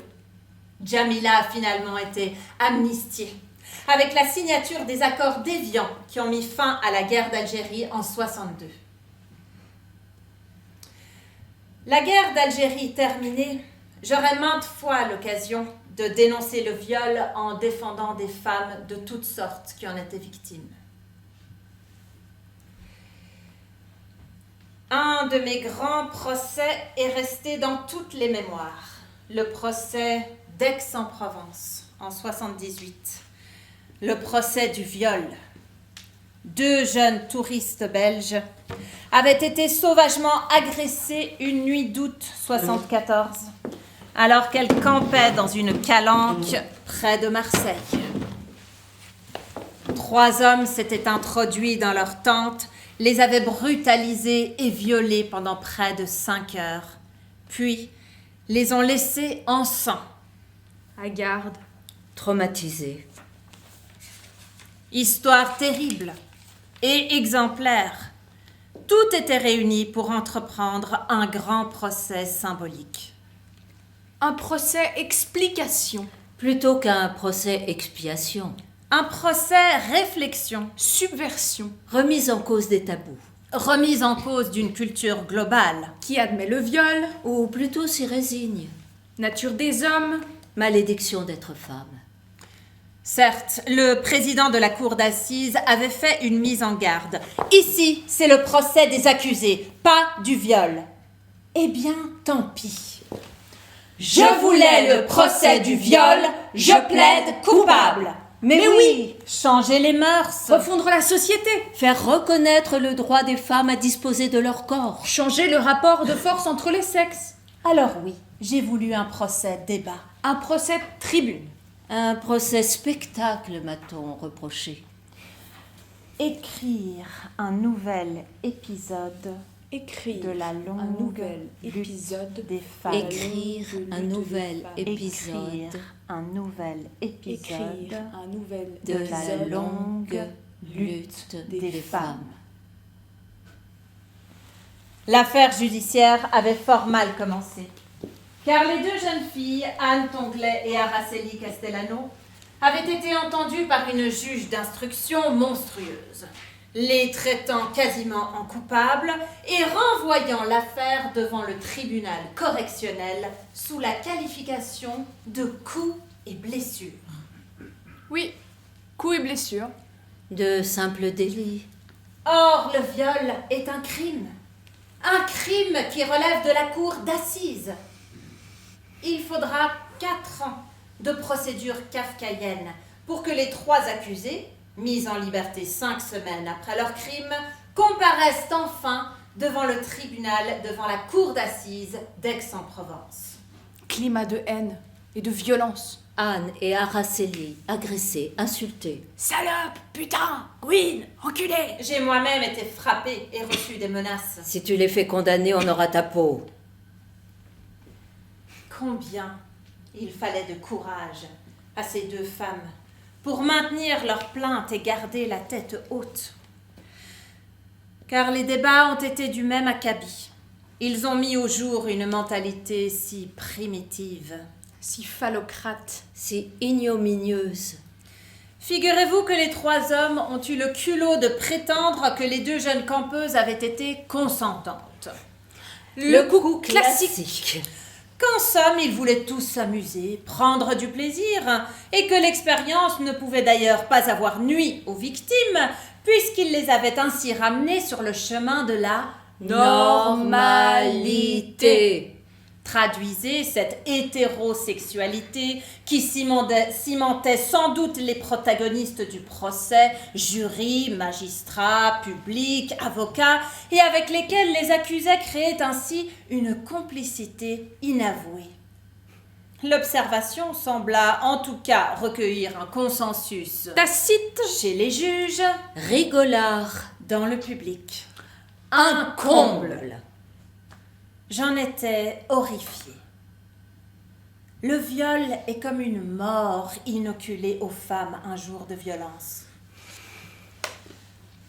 E: Djamila a finalement été amnistiée, avec la signature des accords d'Évian qui ont mis fin à la guerre d'Algérie en 62. La guerre d'Algérie terminée, j'aurai maintes fois l'occasion de dénoncer le viol en défendant des femmes de toutes sortes qui en étaient victimes. Un de mes grands procès est resté dans toutes les mémoires. Le procès d'Aix-en-Provence, en 78. Le procès du viol. 2 jeunes touristes belges avaient été sauvagement agressés une nuit d'août 74, alors qu'elles campaient dans une calanque près de Marseille. 3 hommes s'étaient introduits dans leur tente, les avaient brutalisés et violés pendant près de 5 heures, puis les ont laissés en sang.
D: À garde.
B: Traumatisé.
E: Histoire terrible et exemplaire. Tout était réuni pour entreprendre un grand procès symbolique.
D: Un procès explication.
B: Plutôt qu'un procès expiation.
E: Un procès réflexion.
D: Subversion.
B: Remise en cause des tabous.
E: Remise en cause d'une culture globale.
D: Qui admet le viol.
B: Ou plutôt s'y résigne.
D: Nature des hommes.
B: Malédiction d'être femme.
E: Certes, le président de la cour d'assises avait fait une mise en garde. Ici, c'est le procès des accusés, pas du viol. Eh bien, tant pis. Je voulais le procès du viol, je plaide coupable.
C: Mais oui, changer les mœurs,
D: Refondre la société.
B: Faire reconnaître le droit des femmes à disposer de leur corps.
D: Changer le rapport de force entre les sexes.
C: Alors oui, j'ai voulu un procès débat.
D: Un procès tribune.
B: Un procès spectacle, m'a-t-on reproché.
C: Écrire un nouvel épisode
D: Écrire
C: de la longue
D: un nouvel
C: lutte
D: épisode
C: des femmes.
B: Écrire un nouvel
C: Écrire
B: épisode
C: un nouvel épisode
D: Écrire un nouvel
B: de la
D: épisode
B: longue lutte
C: des
B: des
C: femmes.
B: femmes.
E: L'affaire judiciaire avait fort mal commencé, car les deux jeunes filles, Anne Tonglet et Araceli Castellano, avaient été entendues par une juge d'instruction monstrueuse, les traitant quasiment en coupables et renvoyant l'affaire devant le tribunal correctionnel sous la qualification de coups et blessures.
D: Oui, coups et blessures.
B: De simples délits.
E: Or, le viol est un crime qui relève de la cour d'assises. Il faudra 4 ans de procédure kafkaïenne pour que les 3 accusés, mis en liberté 5 semaines après leur crime, comparaissent enfin devant le tribunal, devant la cour d'assises d'Aix-en-Provence.
D: Climat de haine et de violence.
B: Anne et Araceli, agressées, insultées.
D: Salope, putain, Gwyn, enculé.
E: J'ai moi-même été frappée et reçu des menaces.
B: Si tu les fais condamner, on aura ta peau.
E: Combien il fallait de courage à ces 2 femmes pour maintenir leur plainte et garder la tête haute. Car les débats ont été du même acabit. Ils ont mis au jour une mentalité si primitive.
D: Si phallocrate.
B: Si ignominieuse.
E: Figurez-vous que les 3 hommes ont eu le culot de prétendre que les 2 jeunes campeuses avaient été consentantes.
D: Le coup classique.
E: Qu'en somme, ils voulaient tous s'amuser, prendre du plaisir, et que l'expérience ne pouvait d'ailleurs pas avoir nui aux victimes, puisqu'ils les avaient ainsi ramenées sur le chemin de la
B: Normalité.
E: Traduisez cette hétérosexualité qui cimentait sans doute les protagonistes du procès, jury, magistrats, public, avocats, et avec lesquels les accusés créaient ainsi une complicité inavouée. L'observation sembla en tout cas recueillir un consensus
D: Tacite.
E: chez les juges,
B: Rigolard.
E: dans le public.
B: Un comble.
E: J'en étais horrifiée. Le viol est comme une mort inoculée aux femmes un jour de violence.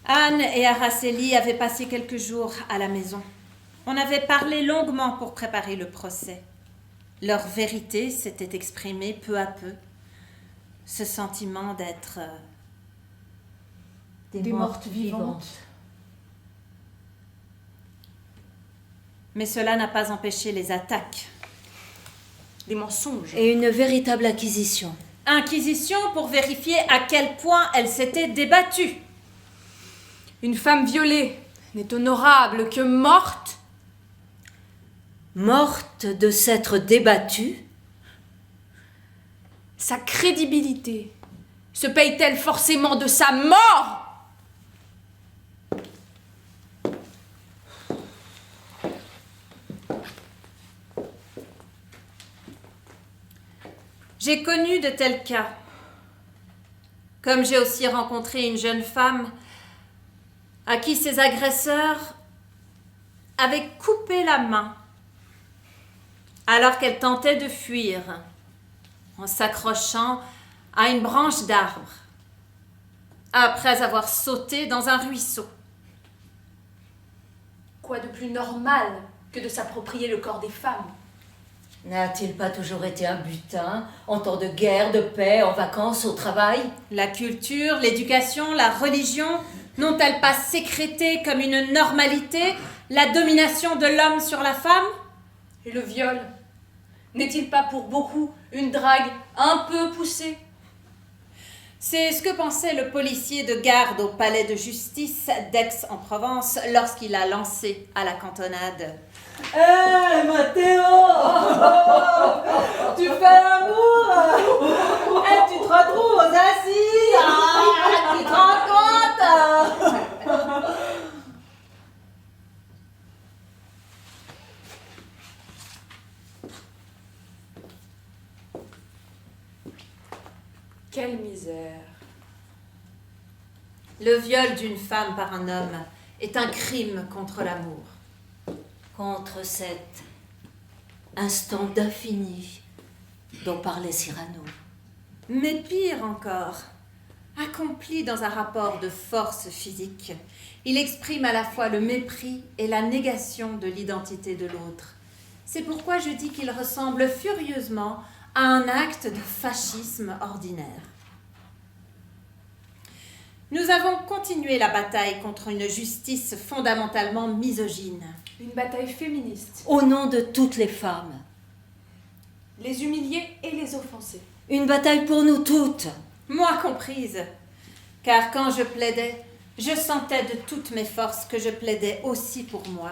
E: Anne et Araceli avaient passé quelques jours à la maison. On avait parlé longuement pour préparer le procès. Leur vérité s'était exprimée peu à peu. Ce sentiment d'être
B: Des mortes vivantes.
E: Mais cela n'a pas empêché les attaques.
D: Des mensonges.
B: Et une véritable acquisition.
E: Inquisition pour vérifier à quel point elle s'était débattue.
D: Une femme violée n'est honorable que morte.
B: Morte de s'être débattue.
D: Sa crédibilité se paye-t-elle forcément de sa mort?
E: J'ai connu de tels cas. Comme j'ai aussi rencontré une jeune femme à qui ses agresseurs avaient coupé la main alors qu'elle tentait de fuir en s'accrochant à une branche d'arbre après avoir sauté dans un ruisseau.
D: Quoi de plus normal que de s'approprier le corps des femmes?
B: N'a-t-il pas toujours été un butin, en temps de guerre, de paix, en vacances, au travail?
E: La culture, l'éducation, la religion n'ont-elles pas sécrété comme une normalité la domination de l'homme sur la femme?
D: Et le viol n'est-il pas pour beaucoup une drague un peu poussée?
E: C'est ce que pensait le policier de garde au palais de justice d'Aix-en-Provence lorsqu'il a lancé à la cantonade.
F: Hé, Mathéo, tu fais l'amour?
E: Tu se retrouve aux assises. Ah, tu te rends compte?
D: Quelle misère.
E: Le viol d'une femme par un homme est un crime contre l'amour.
B: Contre cet instant d'infini dont parlait Cyrano.
E: Mais pire encore, accompli dans un rapport de force physique, il exprime à la fois le mépris et la négation de l'identité de l'autre. C'est pourquoi je dis qu'il ressemble furieusement à un acte de fascisme ordinaire. Nous avons continué la bataille contre une justice fondamentalement misogyne.
D: Une bataille féministe.
B: Au nom de toutes les femmes.
D: Les humilier et les offenser.
B: Une bataille pour nous toutes.
E: Moi comprise, car quand je plaidais, je sentais de toutes mes forces que je plaidais aussi pour moi.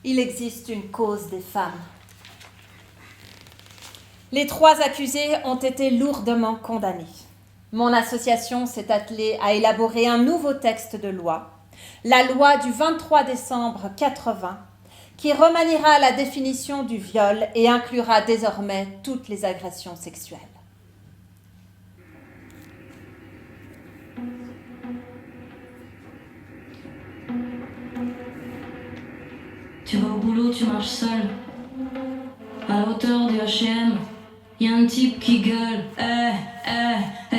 E: Il existe une cause des femmes. Les 3 accusés ont été lourdement condamnés. Mon association s'est attelée à élaborer un nouveau texte de loi, la loi du 23 décembre 80, qui remaniera la définition du viol et inclura désormais toutes les agressions sexuelles.
F: Tu vas au boulot, tu marches seul. À la hauteur du H&M, y a un type qui gueule.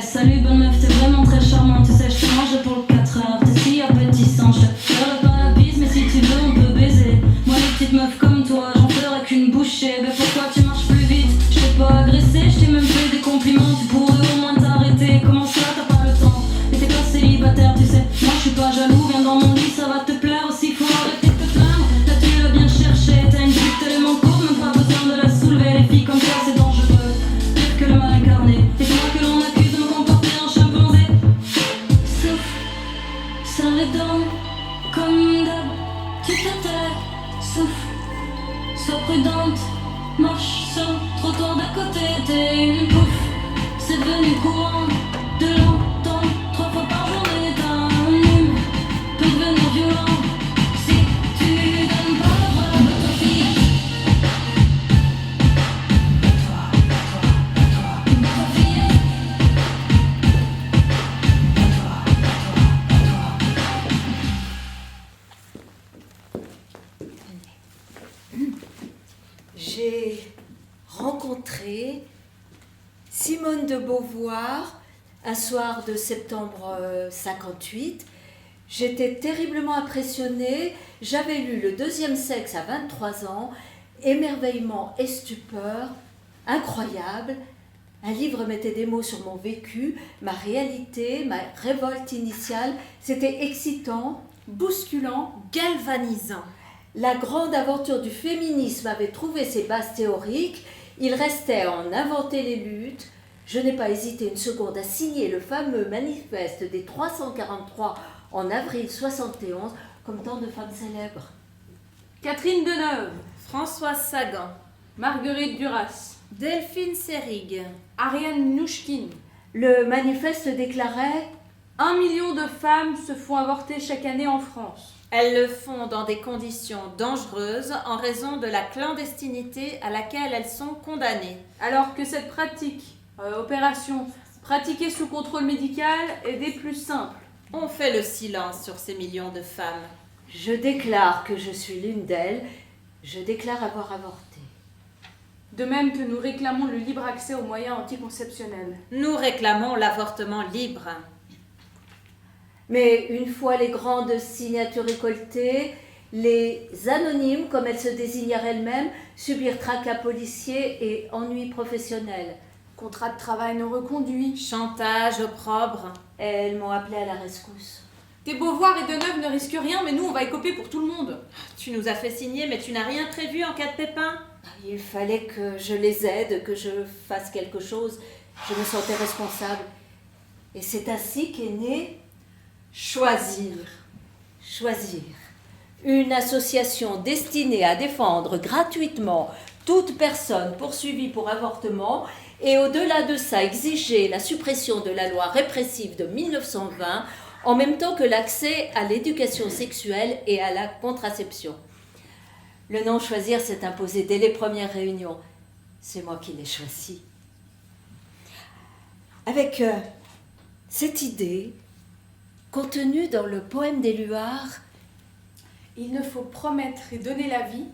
F: Salut bonne meuf, t'es vraiment très charmante. Tu sais, je te mange pour le 4 heures. T'es si appétissant, je te ferai pas la bise, mais si tu veux, on peut baiser. Moi, les petites meufs comme toi, j'en ferai qu'une bouchée. Ben pourquoi tu marches plus vite? Je t'ai pas agressé, je t'ai même fait des compliments. Tu pourrais au moins t'arrêter. Comment ça, t'as pas le temps? Mais t'es pas célibataire, tu sais. Moi, je suis pas jaloux, viens dans mon lit, ça va te plaire aussi. Faut arrêter de te plaindre. Là, tu l'as bien cherché. T'as une vie tellement courte, même pas besoin de la soulever. Les filles comme ça, c'est dangereux. Pire que le mal incarné. Et c'est moi que l'on accuse de me comporter en chimpanzé. Souffle, serre les dents, comme d'hab. Tu te tais, souffle, sois prudente. Marche sur le trottoir d'à côté, t'es une pouffe. C'est devenu courant de l'entendre 3 fois par journée. T'as un hume, peut devenir violent si tu donnes pas la voix à ta fille.
B: J'ai rencontré Simone de Beauvoir un soir de septembre 58. J'étais terriblement impressionnée. J'avais lu Le deuxième sexe à 23 ans. Émerveillement et stupeur, incroyable. Un livre mettait des mots sur mon vécu, ma réalité, ma révolte initiale. C'était excitant, bousculant, galvanisant. La grande aventure du féminisme avait trouvé ses bases théoriques. Il restait à en inventer les luttes. Je n'ai pas hésité une seconde à signer le fameux manifeste des 343 en avril 71, comme tant de femmes célèbres.
D: Catherine Deneuve,
E: Françoise Sagan,
D: Marguerite Duras,
E: Delphine Seyrig,
D: Ariane Nouchkine.
B: Le manifeste déclarait
D: 1 million de femmes se font avorter chaque année en France.
E: elles le font dans des conditions dangereuses en raison de la clandestinité à laquelle elles sont condamnées.
D: Alors que cette opération pratiquée sous contrôle médical est des plus simples.
E: On fait le silence sur ces millions de femmes.
B: Je déclare que je suis l'une d'elles. Je déclare avoir avorté.
D: De même que nous réclamons le libre accès aux moyens anticonceptionnels.
E: Nous réclamons l'avortement libre.
B: Mais une fois les grandes signatures récoltées, les anonymes, comme elles se désignèrent elles-mêmes, subirent tracas policiers et ennuis professionnels.
D: Contrat de travail non reconduit.
E: Chantage, opprobre.
B: Elles m'ont appelé à la rescousse.
D: Tes Beauvoir et Deneuve ne risquent rien, mais nous, on va écoper pour tout le monde.
E: Tu nous as fait signer, mais tu n'as rien prévu en cas de pépin.
B: Il fallait que je les aide, que je fasse quelque chose. Je me sentais responsable. Et c'est ainsi qu'est né Choisir. Choisir. Une association destinée à défendre gratuitement toute personne poursuivie pour avortement et au-delà de ça exiger la suppression de la loi répressive de 1920 en même temps que l'accès à l'éducation sexuelle et à la contraception. Le non choisir s'est imposé dès les premières réunions. C'est moi qui l'ai choisi. Avec cette idée contenue dans le poème d'Éluard,
D: Il ne faut promettre et donner la vie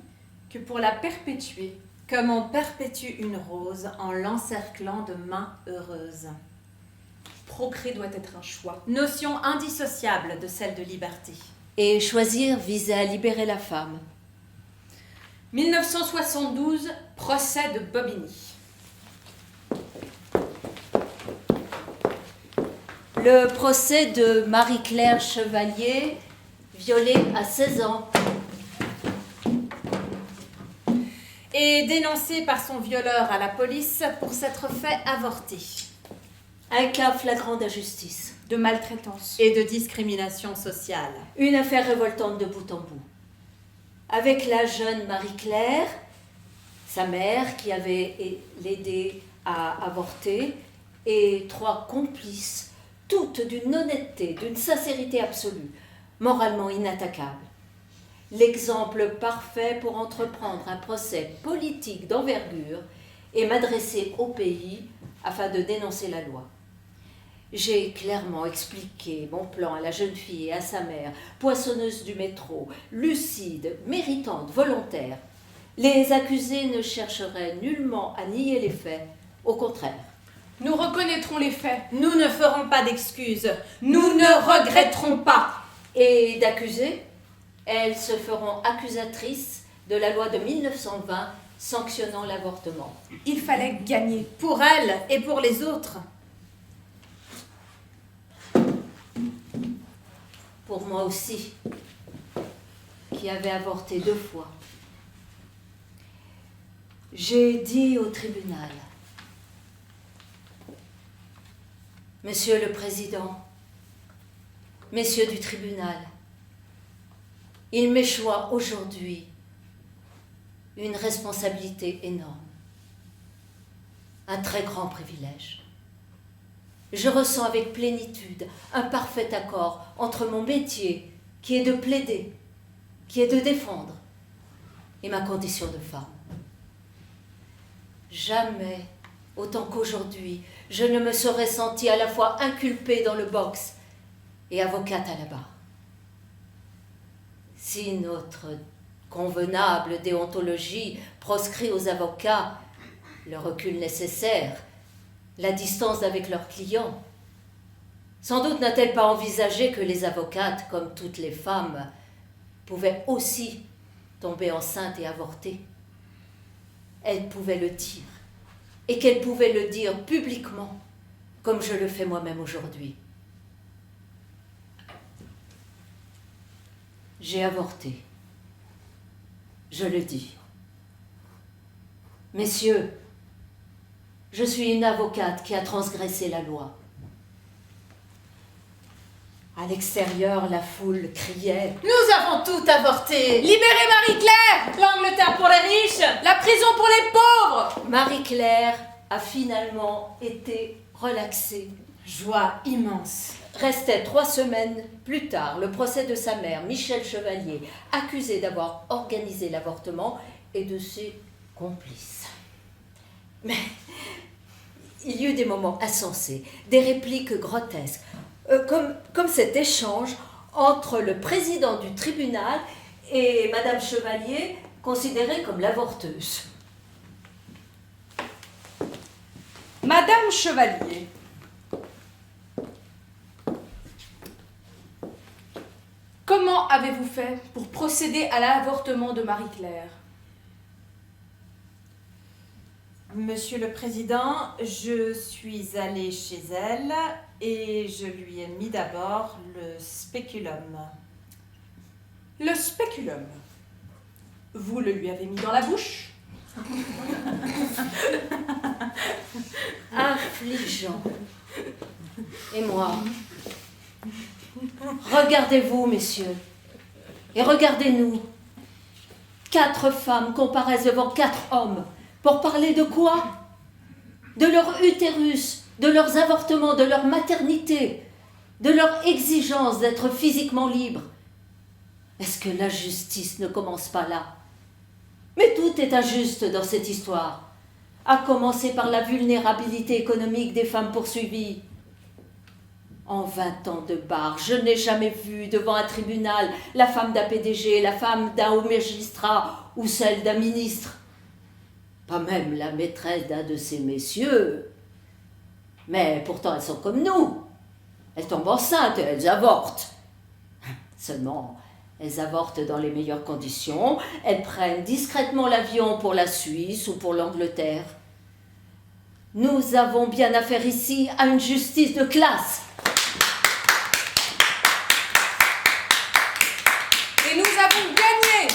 D: que pour la perpétuer.
E: Comme on perpétue une rose en l'encerclant de mains heureuses.
D: Procréer doit être un choix.
E: Notion indissociable de celle de liberté.
B: et choisir visait à libérer la femme.
D: 1972, procès de Bobigny.
B: Le procès de Marie-Claire Chevalier, violée à 16 ans.
E: Et dénoncée par son violeur à la police pour s'être fait avorter.
B: Un cas flagrant d'injustice.
D: De maltraitance.
E: Et de discrimination sociale.
B: Une affaire révoltante de bout en bout. Avec la jeune Marie-Claire, sa mère qui avait l'aidé à avorter, et 3 complices, toutes d'une honnêteté, d'une sincérité absolue, moralement inattaquables. L'exemple parfait pour entreprendre un procès politique d'envergure et m'adresser au pays afin de dénoncer la loi. J'ai clairement expliqué mon plan à la jeune fille et à sa mère, poissonneuse du métro, lucide, méritante, volontaire. Les accusés ne chercheraient nullement à nier les faits, au contraire.
D: Nous reconnaîtrons les faits.
E: Nous ne ferons pas d'excuses. Nous ne regretterons pas.
B: Et d'accusés, elles se feront accusatrices de la loi de 1920 sanctionnant l'avortement.
D: Il fallait gagner.
E: Pour elles et pour les autres.
B: Pour moi aussi, qui avait avorté 2 fois. J'ai dit au tribunal, Monsieur le Président, Messieurs du tribunal, il m'échoit aujourd'hui une responsabilité énorme, un très grand privilège. Je ressens avec plénitude un parfait accord entre mon métier, qui est de plaider, qui est de défendre, et ma condition de femme. Jamais, autant qu'aujourd'hui, je ne me serais sentie à la fois inculpée dans le box et avocate à la barre. Si notre convenable déontologie proscrit aux avocats le recul nécessaire, la distance avec leurs clients, sans doute n'a-t-elle pas envisagé que les avocates, comme toutes les femmes, pouvaient aussi tomber enceinte et avorter. Elle pouvait le dire, et qu'elle pouvait le dire publiquement, comme je le fais moi-même aujourd'hui. J'ai avorté. Je le dis. Messieurs, je suis une avocate qui a transgressé la loi. À l'extérieur, la foule criait «
E: Nous avons tout avorté.
D: Libérez Marie-Claire!
E: L'Angleterre pour les riches.
D: La prison pour les pauvres! »
B: Marie-Claire a finalement été relaxée.
E: Joie immense.
B: Restait 3 semaines plus tard le procès de sa mère, Michel Chevalier, accusée d'avoir organisé l'avortement, et de ses complices. Mais il y eut des moments insensés, des répliques grotesques, comme cet échange entre le président du tribunal et Madame Chevalier, considérée comme l'avorteuse.
D: Madame Chevalier, comment avez-vous fait pour procéder à l'avortement de Marie-Claire?
E: Monsieur le Président, je suis allée chez elle et je lui ai mis d'abord le spéculum.
D: Le spéculum. Vous le lui avez mis dans la bouche?
B: Affligeant. Et moi? Regardez-vous, messieurs, et regardez-nous. 4 femmes comparaissent devant 4 hommes. Pour parler de quoi? de leur utérus, de leurs avortements, de leur maternité, de leur exigence d'être physiquement libres. Est-ce que la justice ne commence pas là? Mais tout est injuste dans cette histoire, à commencer par la vulnérabilité économique des femmes poursuivies. En 20 ans de bar, je n'ai jamais vu devant un tribunal la femme d'un PDG, la femme d'un haut magistrat ou celle d'un ministre. Pas même la maîtresse d'un de ces messieurs. Mais pourtant elles sont comme nous. Elles tombent enceintes et elles avortent. Seulement, elles avortent dans les meilleures conditions. Elles prennent discrètement l'avion pour la Suisse ou pour l'Angleterre. Nous avons bien affaire ici à une justice de classe.
D: Et nous avons gagné!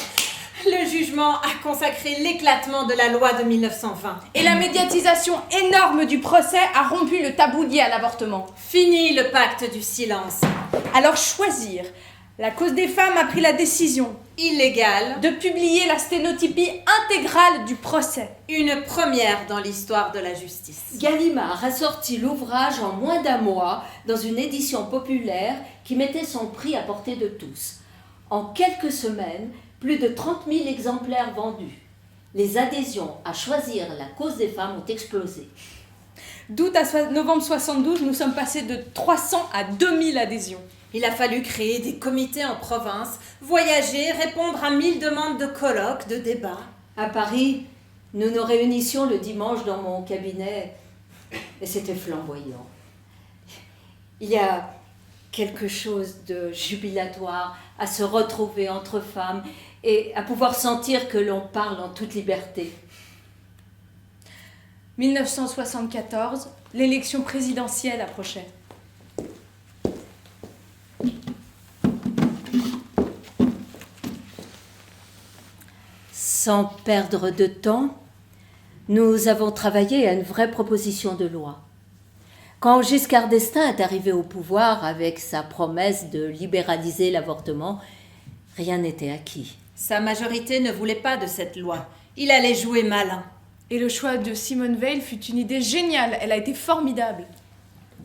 E: Le jugement a consacré l'éclatement de la loi de 1920.
D: Et la médiatisation énorme du procès a rompu le tabou lié à l'avortement.
E: Fini le pacte du silence.
D: Alors choisir. La cause des femmes a pris la décision
E: Illégale.
D: de publier la sténotypie intégrale du procès.
E: Une première dans l'histoire de la justice.
B: Gallimard a sorti l'ouvrage en moins d'un mois dans une édition populaire qui mettait son prix à portée de tous. En quelques semaines, plus de 30 000 exemplaires vendus. Les adhésions à choisir la cause des femmes ont explosé.
D: D'août à novembre 72, nous sommes passés de 300 à 2000 adhésions.
E: Il a fallu créer des comités en province, voyager, répondre à 1000 demandes de colloques, de débats.
B: À Paris, nous nous réunissions le dimanche dans mon cabinet et c'était flamboyant. Il y a quelque chose de jubilatoire à se retrouver entre femmes et à pouvoir sentir que l'on parle en toute liberté.
D: 1974, l'élection présidentielle approchait.
B: Sans perdre de temps, nous avons travaillé à une vraie proposition de loi. Quand Giscard d'Estaing est arrivé au pouvoir avec sa promesse de libéraliser l'avortement, rien n'était acquis.
E: Sa majorité ne voulait pas de cette loi. Il allait jouer malin.
D: Et le choix de Simone Veil fut une idée géniale, elle a été formidable.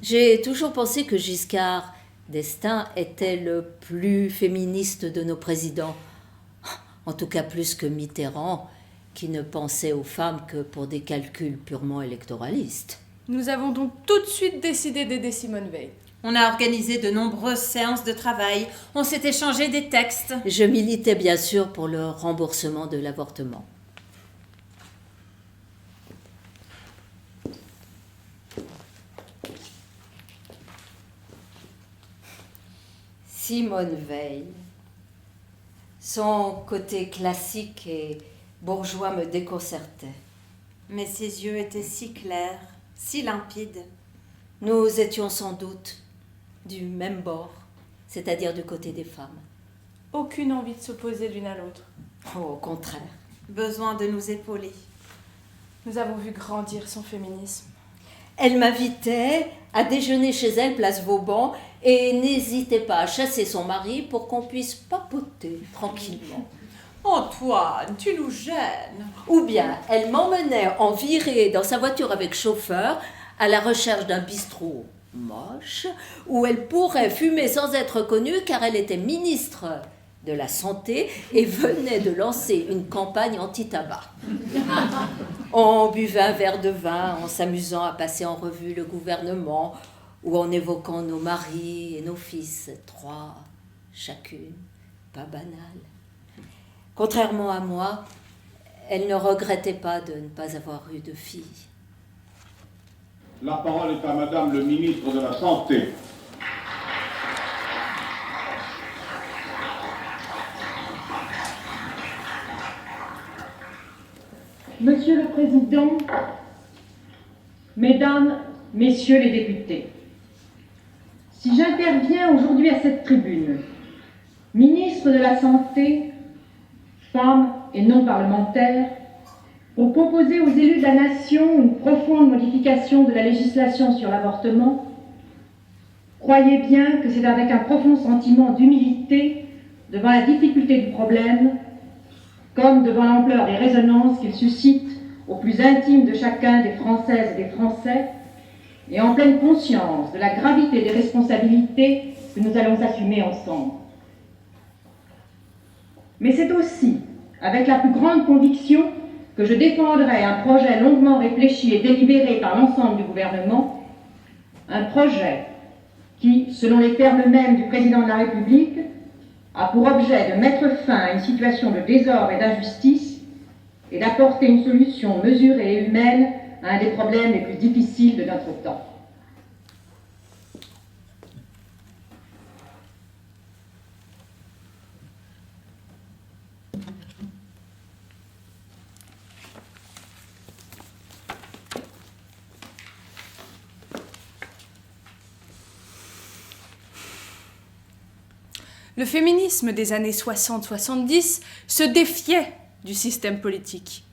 B: J'ai toujours pensé que Giscard d'Estaing était le plus féministe de nos présidents. En tout cas plus que Mitterrand, qui ne pensait aux femmes que pour des calculs purement électoralistes.
D: Nous avons donc tout de suite décidé d'aider Simone Veil.
E: On a organisé de nombreuses séances de travail. On s'est échangé des textes.
B: Je militais bien sûr pour le remboursement de l'avortement. Simone Veil. Son côté classique et bourgeois me déconcertait.
E: Mais ses yeux étaient si clairs, si limpides.
B: Nous étions sans doute du même bord, c'est-à-dire du côté des femmes.
D: Aucune envie de s'opposer l'une à l'autre.
B: Oh, au contraire.
E: Besoin de nous épauler.
D: Nous avons vu grandir son féminisme.
B: Elle m'invitait à déjeuner chez elle, place Vauban, et n'hésitait pas à chasser son mari pour qu'on puisse papoter tranquillement.
E: Antoine, tu nous gênes.
B: Ou bien elle m'emmenait en virée dans sa voiture avec chauffeur à la recherche d'un bistrot moche où elle pourrait fumer sans être connue car elle était ministre de la Santé et venait de lancer une campagne anti-tabac. On buvait un verre de vin en s'amusant à passer en revue le gouvernement ou en évoquant nos maris et nos fils, 3 chacune, pas banal. Contrairement à moi, elle ne regrettait pas de ne pas avoir eu de fille.
G: La parole est à Madame le ministre de la Santé.
H: Monsieur le Président, Mesdames, Messieurs les députés, si j'interviens aujourd'hui à cette tribune, ministre de la Santé, femme et non parlementaire, pour proposer aux élus de la nation une profonde modification de la législation sur l'avortement, croyez bien que c'est avec un profond sentiment d'humilité devant la difficulté du problème, comme devant l'ampleur et résonance qu'il suscite au plus intime de chacun des Françaises et des Français, et en pleine conscience de la gravité des responsabilités que nous allons assumer ensemble. Mais c'est aussi avec la plus grande conviction que je défendrai un projet longuement réfléchi et délibéré par l'ensemble du gouvernement, un projet qui, selon les termes mêmes du président de la République, a pour objet de mettre fin à une situation de désordre et d'injustice et d'apporter une solution mesurée et humaine à un des problèmes les plus difficiles de notre temps.
D: Le féminisme des années 60-70 se défiait du système politique.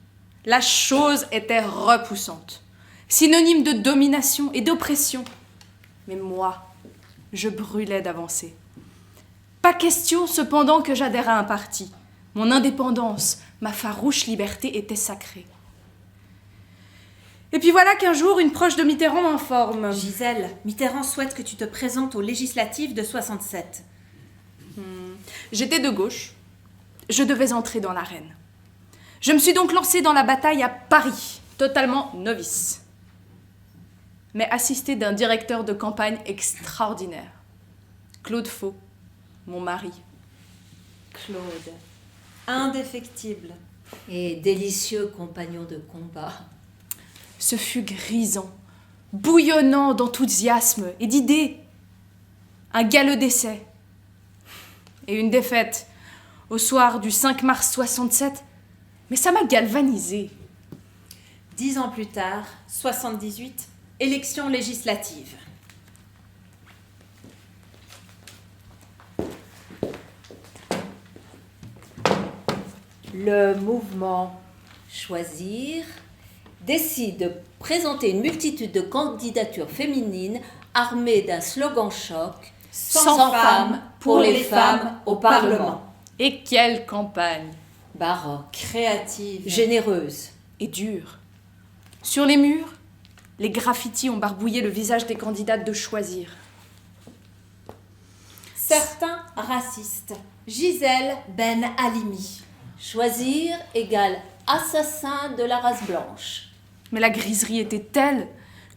D: La chose était repoussante, synonyme de domination et d'oppression. Mais moi, je brûlais d'avancer. Pas question cependant que j'adhère à un parti. Mon indépendance, ma farouche liberté étaient sacrées. Et puis voilà qu'un jour, une proche de Mitterrand m'informe.
E: Gisèle, Mitterrand souhaite que tu te présentes aux législatives de 67.
D: J'étais de gauche. Je devais entrer dans l'arène. Je me suis donc lancée dans la bataille à Paris, totalement novice, mais assistée d'un directeur de campagne extraordinaire. Claude Faux, mon mari.
E: Claude, indéfectible.
B: Et délicieux compagnon de combat.
D: Ce fut grisant, bouillonnant d'enthousiasme et d'idées. Un galeux d'essai et une défaite au soir du 5 mars 67, mais ça m'a galvanisée.
E: 10 ans plus tard, 78, élection législative.
B: Le mouvement Choisir décide de présenter une multitude de candidatures féminines armées d'un slogan choc « Sans femmes pour les femmes au Parlement ».
D: Et quelle campagne!
B: Baroque,
E: Créative.
B: généreuse.
D: Et dure. Sur les murs, les graffitis ont barbouillé le visage des candidates de Choisir.
E: Certains racistes. Gisèle Ben Halimi.
B: Choisir égale assassin de la race blanche.
D: Mais la griserie était telle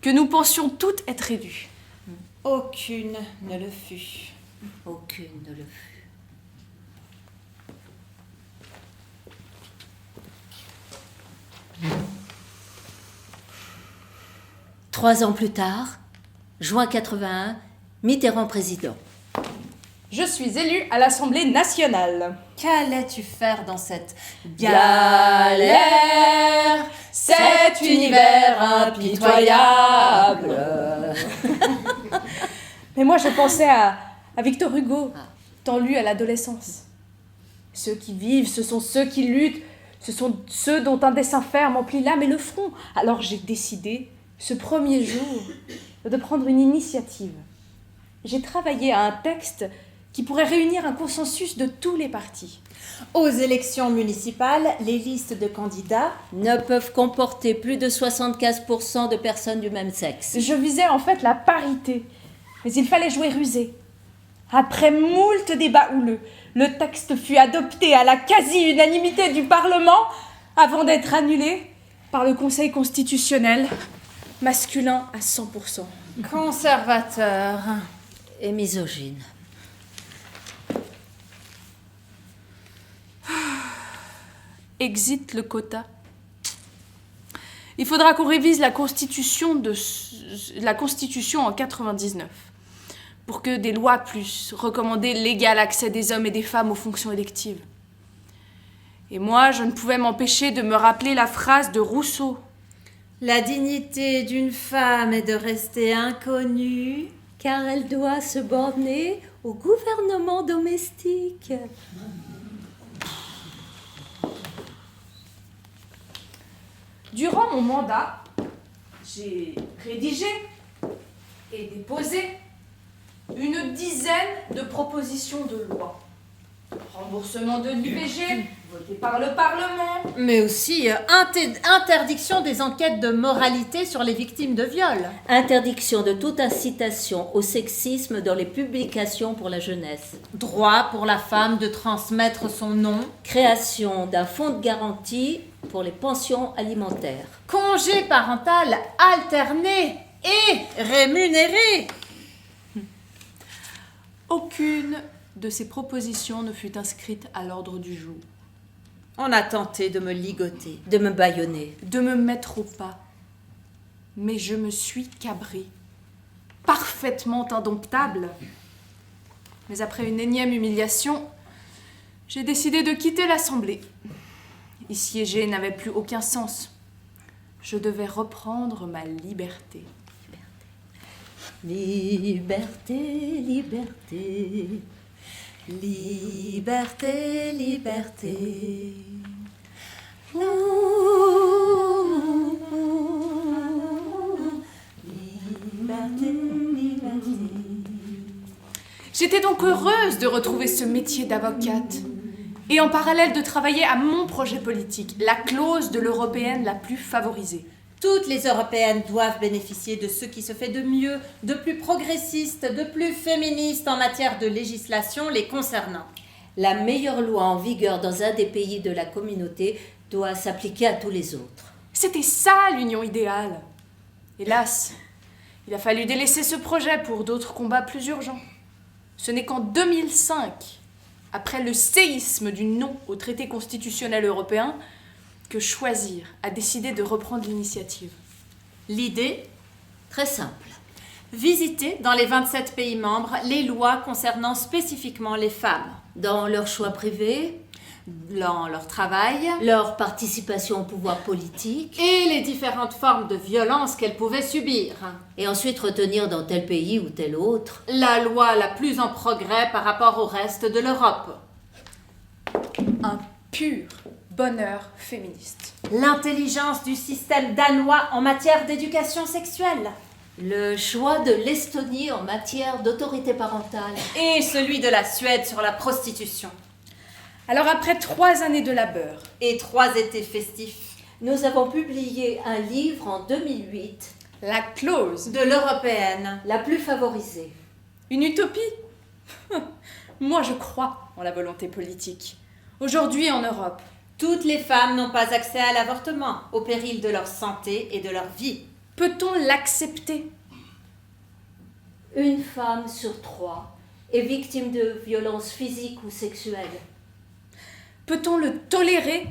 D: que nous pensions toutes être élues.
E: Aucune ne le fut.
B: Aucune ne le fut. Trois ans plus tard, juin 81, Mitterrand président.
D: Je suis élue à l'Assemblée nationale.
E: Qu'allais-tu faire dans cette
B: Galère, cet univers impitoyable.
D: Mais moi, je pensais à Victor Hugo, tant lu à l'adolescence. Ceux qui vivent, ce sont ceux qui luttent, ce sont ceux dont un dessin ferme emplit l'âme et le front. Alors j'ai décidé, ce premier jour, de prendre une initiative. J'ai travaillé à un texte qui pourrait réunir un consensus de tous les partis.
E: Aux élections municipales, les listes de candidats
B: Ne peuvent comporter plus de 75% de personnes du même sexe.
D: Je visais en fait la parité, mais il fallait jouer rusé. Après moult débats houleux, le texte fut adopté à la quasi-unanimité du Parlement avant d'être annulé par le Conseil constitutionnel, masculin à 100%.
E: conservateurs.
B: Et misogyne.
D: Exit le quota. Il faudra qu'on révise la Constitution en 99 pour que des lois puissent recommander l'égal accès des hommes et des femmes aux fonctions électives. Et moi, je ne pouvais m'empêcher de me rappeler la phrase de Rousseau.
E: La dignité d'une femme est de rester inconnue.
B: Car elle doit se borner au gouvernement domestique.
D: Durant mon mandat, j'ai rédigé et déposé une dizaine de propositions de loi. Oh remboursement de l'IVG, voté par le Parlement.
C: Mais aussi interdiction des enquêtes de moralité sur les victimes de viol.
B: Interdiction de toute incitation au sexisme dans les publications pour la jeunesse.
C: Droit pour la femme de transmettre son nom.
B: Création d'un fonds de garantie pour les pensions alimentaires.
C: Congé parental alterné et rémunéré.
D: Aucune de ces propositions ne fut inscrite à l'ordre du jour.
C: On a tenté de me ligoter.
B: De me bâillonner.
D: De me mettre au pas. Mais je me suis cabrée. Parfaitement indomptable. Mais après une énième humiliation, j'ai décidé de quitter l'Assemblée. Y siéger n'avait plus aucun sens. Je devais reprendre ma liberté.
B: Liberté, liberté, liberté, liberté. Liberté, liberté.
D: J'étais donc heureuse de retrouver ce métier d'avocate et en parallèle de travailler à mon projet politique, la clause de l'européenne la plus favorisée.
E: Toutes les Européennes doivent bénéficier de ce qui se fait de mieux, de plus progressiste, de plus féministe en matière de législation les concernant.
B: La meilleure loi en vigueur dans un des pays de la communauté doit s'appliquer à tous les autres.
D: C'était ça l'union idéale. Hélas, il a fallu délaisser ce projet pour d'autres combats plus urgents. Ce n'est qu'en 2005, après le séisme du non au traité constitutionnel européen, que Choisir a décidé de reprendre l'initiative.
E: L'idée,
B: Très simple.
E: visiter dans les 27 pays membres les lois concernant spécifiquement les femmes,
B: Dans leur choix privé,
E: dans leur travail
B: leur participation au pouvoir politique,
E: et les différentes formes de violence qu'elles pouvaient subir.
B: et ensuite retenir dans tel pays ou tel autre.
E: La loi la plus en progrès par rapport au reste de l'Europe.
D: Un pur bonheur féministe.
E: L'intelligence du système danois en matière d'éducation sexuelle.
B: Le choix de l'Estonie en matière d'autorité parentale.
E: Et celui de la Suède sur la prostitution.
D: Alors après 3 années de labeur,
E: Et 3 étés festifs.
B: Nous avons publié un livre en 2008,
D: la clause,
E: De l'européenne.
B: la plus favorisée.
D: une utopie. Moi je crois en la volonté politique. Aujourd'hui en Europe,
E: Toutes les femmes n'ont pas accès à l'avortement, au péril de leur santé et de leur vie.
D: peut-on l'accepter?
B: Une femme sur 3 est victime de violences physiques ou sexuelles.
D: Peut-on le tolérer?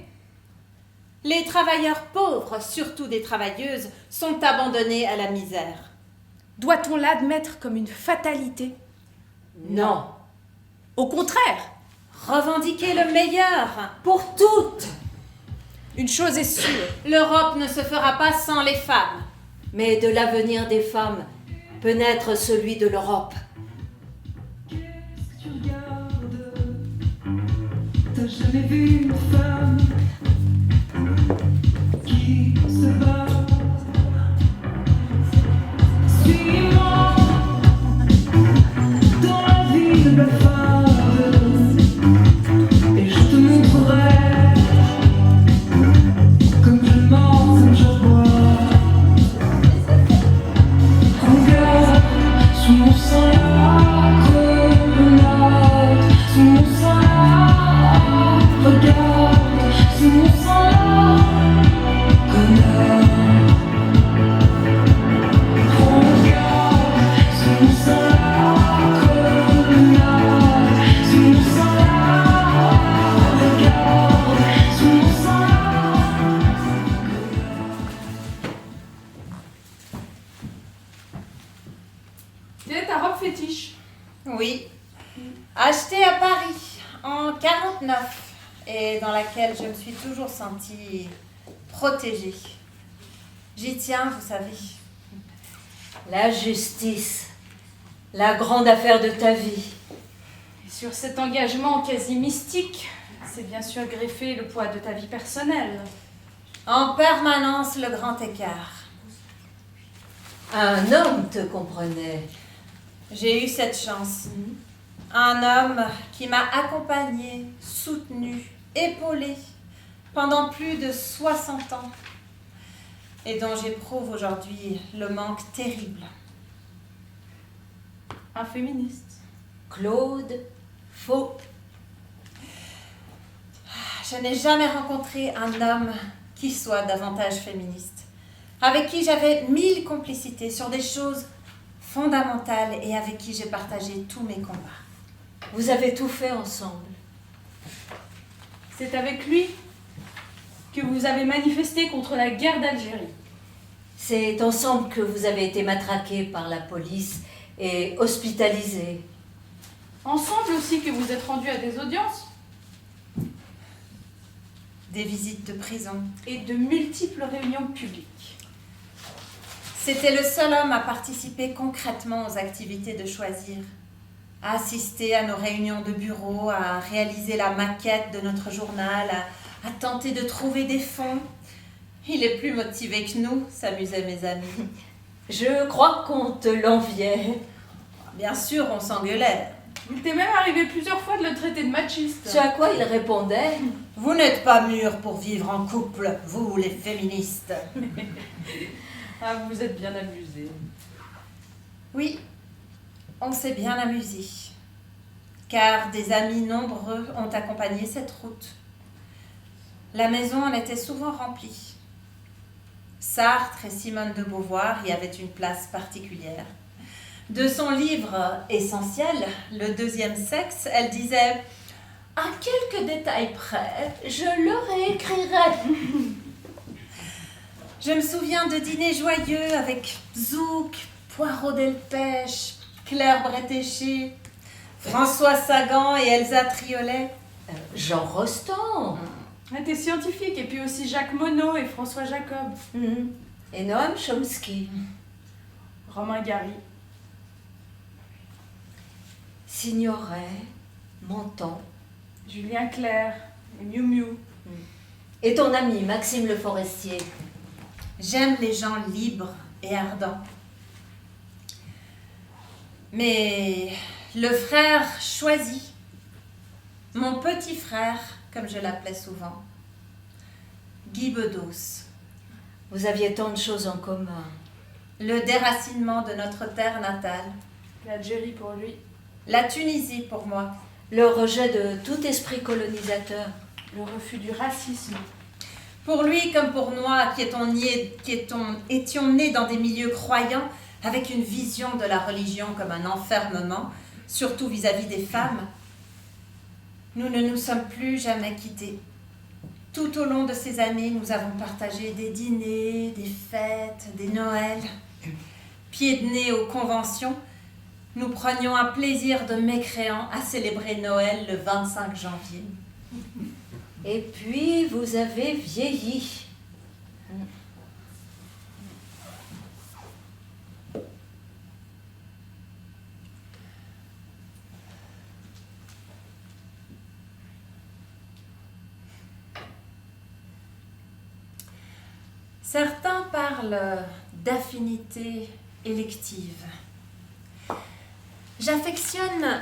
E: Les travailleurs pauvres, surtout des travailleuses, sont abandonnés à la misère.
D: Doit-on l'admettre comme une fatalité?
B: Non.
D: Au contraire,
E: Revendiquer le meilleur.
B: Pour toutes.
D: une chose est sûre,
E: L'Europe ne se fera pas sans les femmes.
B: Mais de l'avenir des femmes peut naître celui de l'Europe.
A: Qu'est-ce que tu regardes? T'as jamais vu une femme qui se bat? Suis-moi dans la ville blafarde et je te montrerai comme je mens, comme je bois. Regarde sous mon sang la grenade, sous mon sang la, regarde sous mon sang la grenade. Regarde sous mon sang la grenade, sous mon sang la, regarde sous mon sang la.
D: quelle est ta robe fétiche?
E: Oui. Achetée à Paris en 49 et dans laquelle je me suis toujours sentie protégée. J'y tiens, vous savez.
B: La justice. La grande affaire de ta vie.
D: Et sur cet engagement quasi mystique, c'est bien sûr greffé le poids de ta vie personnelle.
E: En permanence, le grand écart.
B: Un homme te comprenait.
E: J'ai eu cette chance. Un homme qui m'a accompagnée, soutenue, épaulée pendant plus de 60 ans et dont j'éprouve aujourd'hui le manque terrible.
D: Un féministe.
B: Claude Faux.
E: Je n'ai jamais rencontré un homme qui soit davantage féministe, avec qui j'avais 1000 complicités sur des choses fondamentales et avec qui j'ai partagé tous mes combats.
B: Vous avez tout fait ensemble.
D: C'est avec lui que vous avez manifesté contre la guerre d'Algérie.
B: C'est ensemble que vous avez été matraqués par la police et hospitalisés.
D: Ensemble aussi que vous êtes rendus à des audiences
E: Des visites de prison.
D: et de multiples réunions publiques.
E: C'était le seul homme à participer concrètement aux activités de Choisir, à assister à nos réunions de bureau, à réaliser la maquette de notre journal, à tenter de trouver des fonds. Il est plus motivé que nous, s'amusaient mes amis.
B: Je crois qu'on te l'enviait.
E: Bien sûr, on s'engueulait.
D: Il t'est même arrivé plusieurs fois de le traiter de machiste.
B: Ce à quoi il répondait:
E: Vous n'êtes pas mûrs pour vivre en couple, vous les féministes.
D: Ah, vous vous êtes bien amusés.
E: Oui, on s'est bien amusé, car des amis nombreux ont accompagné cette route. La maison en était souvent remplie. Sartre et Simone de Beauvoir y avaient une place particulière. De son livre essentiel, Le deuxième sexe, elle disait « À quelques détails près, je le réécrirai ». Je me souviens de dîners joyeux avec Zouk, Poirot Delpech, Claire Bretéché, François Sagan et Elsa Triolet.
B: Jean Rostand.
D: Ah, t'es scientifique, et puis aussi Jacques Monod et François Jacob.
B: Et Noam Chomsky.
D: Romain Gary.
B: Signoret, Montand.
D: Julien Clerc et Miu Miu.
B: Et ton ami Maxime Le Forestier.
E: J'aime les gens libres et ardents. Mais le frère choisi, mon petit frère, comme je l'appelais souvent, Guy Bedos.
B: Vous aviez tant de choses en commun.
E: Le déracinement de notre terre natale.
D: L'Algérie pour lui.
E: La Tunisie pour moi.
B: Le rejet de tout esprit colonisateur.
D: Le refus du racisme.
E: Pour lui comme pour moi, étions nés dans des milieux croyants, avec une vision de la religion comme un enfermement, surtout vis-à-vis des femmes, nous ne nous sommes plus jamais quittés. Tout au long de ces années, nous avons partagé des dîners, des fêtes, des Noëls. Pieds de nez aux conventions, nous prenions un plaisir de mécréants à célébrer Noël le 25 janvier.
B: Et puis, vous avez vieilli.
E: Certains parlent d'affinité élective. J'affectionne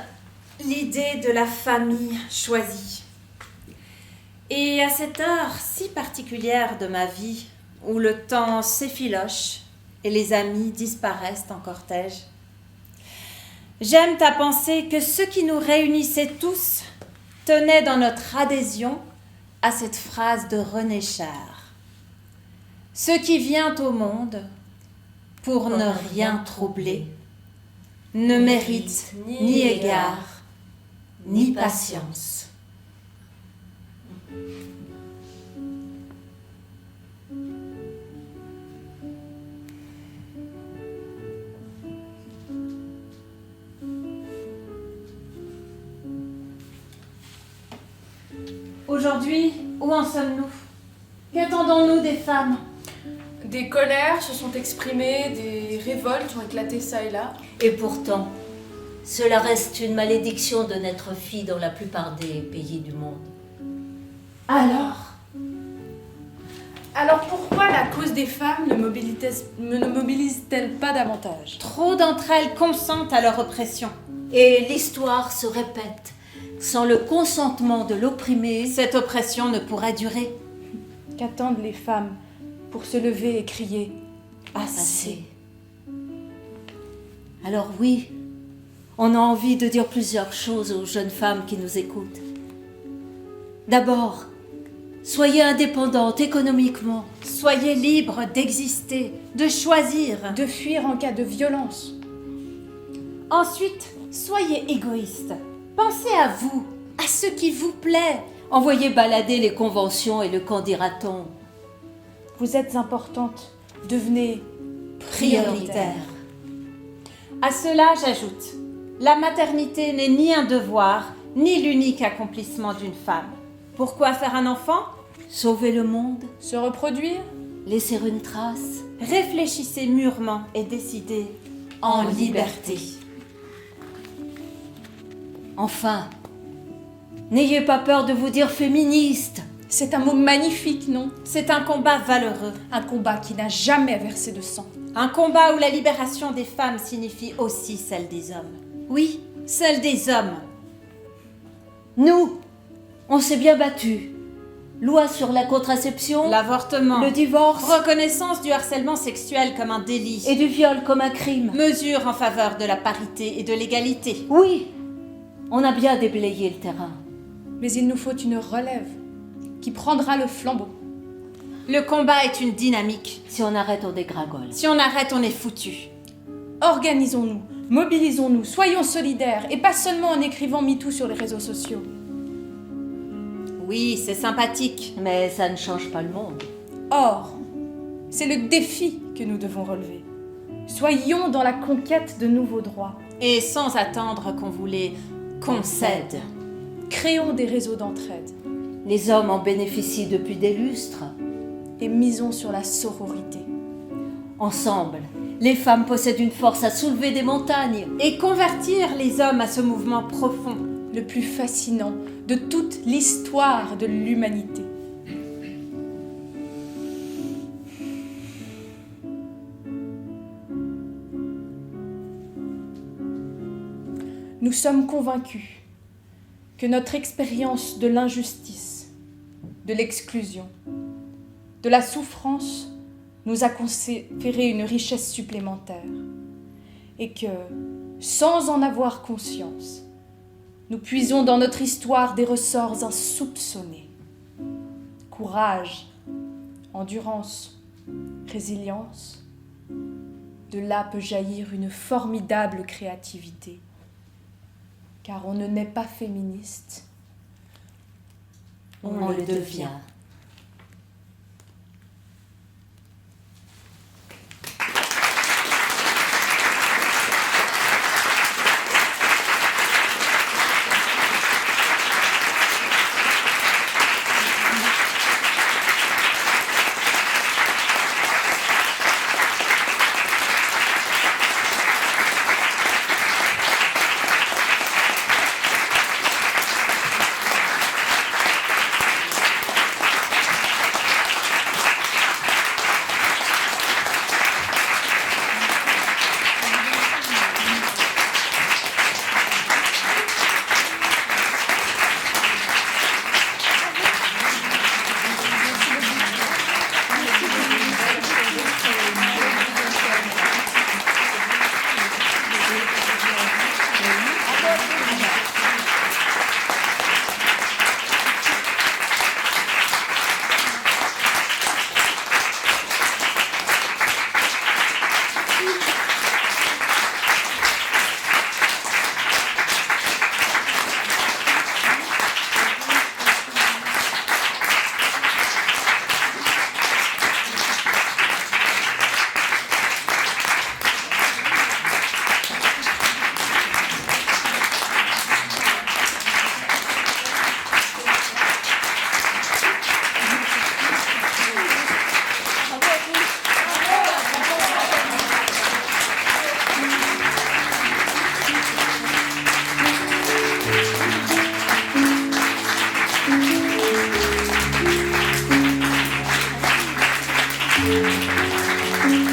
E: l'idée de la famille choisie. Et à cette heure si particulière de ma vie, où le temps s'effiloche et les amis disparaissent en cortège, j'aime à penser que ce qui nous réunissait tous tenait dans notre adhésion à cette phrase de René Char. Ce qui vient au monde pour ne rien troubler ne mérite ni égard ni patience. Aujourd'hui, où en sommes-nous? Qu'attendons-nous des femmes?
D: Des colères se sont exprimées, des révoltes ont éclaté ça et là.
B: Et pourtant, cela reste une malédiction de naître fille dans la plupart des pays du monde.
E: Alors,
D: Alors pourquoi la cause des femmes ne mobilise-t-elle pas davantage?
E: Trop d'entre elles consentent à leur oppression.
B: Et l'histoire se répète. Sans le consentement de l'opprimé,
E: Cette oppression ne pourrait durer.
D: Qu'attendent les femmes pour se lever et crier
B: assez.
D: assez?
B: Alors oui, on a envie de dire plusieurs choses aux jeunes femmes qui nous écoutent. D'abord, soyez indépendantes économiquement.
E: Soyez libres d'exister, de choisir.
D: De fuir en cas de violence.
E: Ensuite, soyez égoïstes. Pensez à vous, à ce qui vous plaît.
B: Envoyez balader les conventions et le qu'en dira-t-on.
D: Vous êtes importantes, devenez
E: Prioritaire. À cela, j'ajoute, la maternité n'est ni un devoir, ni l'unique accomplissement d'une femme. Pourquoi faire un enfant?
B: Sauver le monde,
D: se reproduire.
B: laisser une trace.
E: Réfléchissez mûrement et décidez en liberté.
B: Enfin, n'ayez pas peur de vous dire féministe.
D: C'est un mot magnifique, non?
E: C'est un combat valeureux.
D: Un combat qui n'a jamais versé de sang.
E: Un combat où la libération des femmes signifie aussi celle des hommes. Oui, celle des hommes.
B: Nous, on s'est bien battus. Loi sur la contraception,
E: L'avortement,
B: le divorce
E: reconnaissance du harcèlement sexuel comme un délit,
B: et du viol comme un crime.
E: mesures en faveur de la parité et de l'égalité.
B: Oui, on a bien déblayé le terrain.
D: Mais il nous faut une relève qui prendra le flambeau.
E: Le combat est une dynamique.
B: Si on arrête, on dégringole.
E: Si on arrête, on est foutu.
D: Organisons-nous, mobilisons-nous, soyons solidaires, et pas seulement en écrivant MeToo sur les réseaux sociaux.
E: Oui, c'est sympathique.
B: Mais ça ne change pas le monde.
D: Or, c'est le défi que nous devons relever. Soyons dans la conquête de nouveaux droits.
E: Et sans attendre qu'on vous les concède.
D: Créons des réseaux d'entraide
B: Les hommes en bénéficient depuis des lustres.
D: et misons sur la sororité.
B: Ensemble, les femmes possèdent une force à soulever des montagnes.
E: Et convertir les hommes à ce mouvement profond.
D: Le plus fascinant de toute l'histoire de l'humanité. Nous sommes convaincus que notre expérience de l'injustice, de l'exclusion, de la souffrance nous a conféré une richesse supplémentaire et que, sans en avoir conscience, nous puisons dans notre histoire des ressorts insoupçonnés. Courage, endurance, résilience. De là peut jaillir une formidable créativité. Car on ne naît pas féministe,
B: On le devient.
A: Thank you.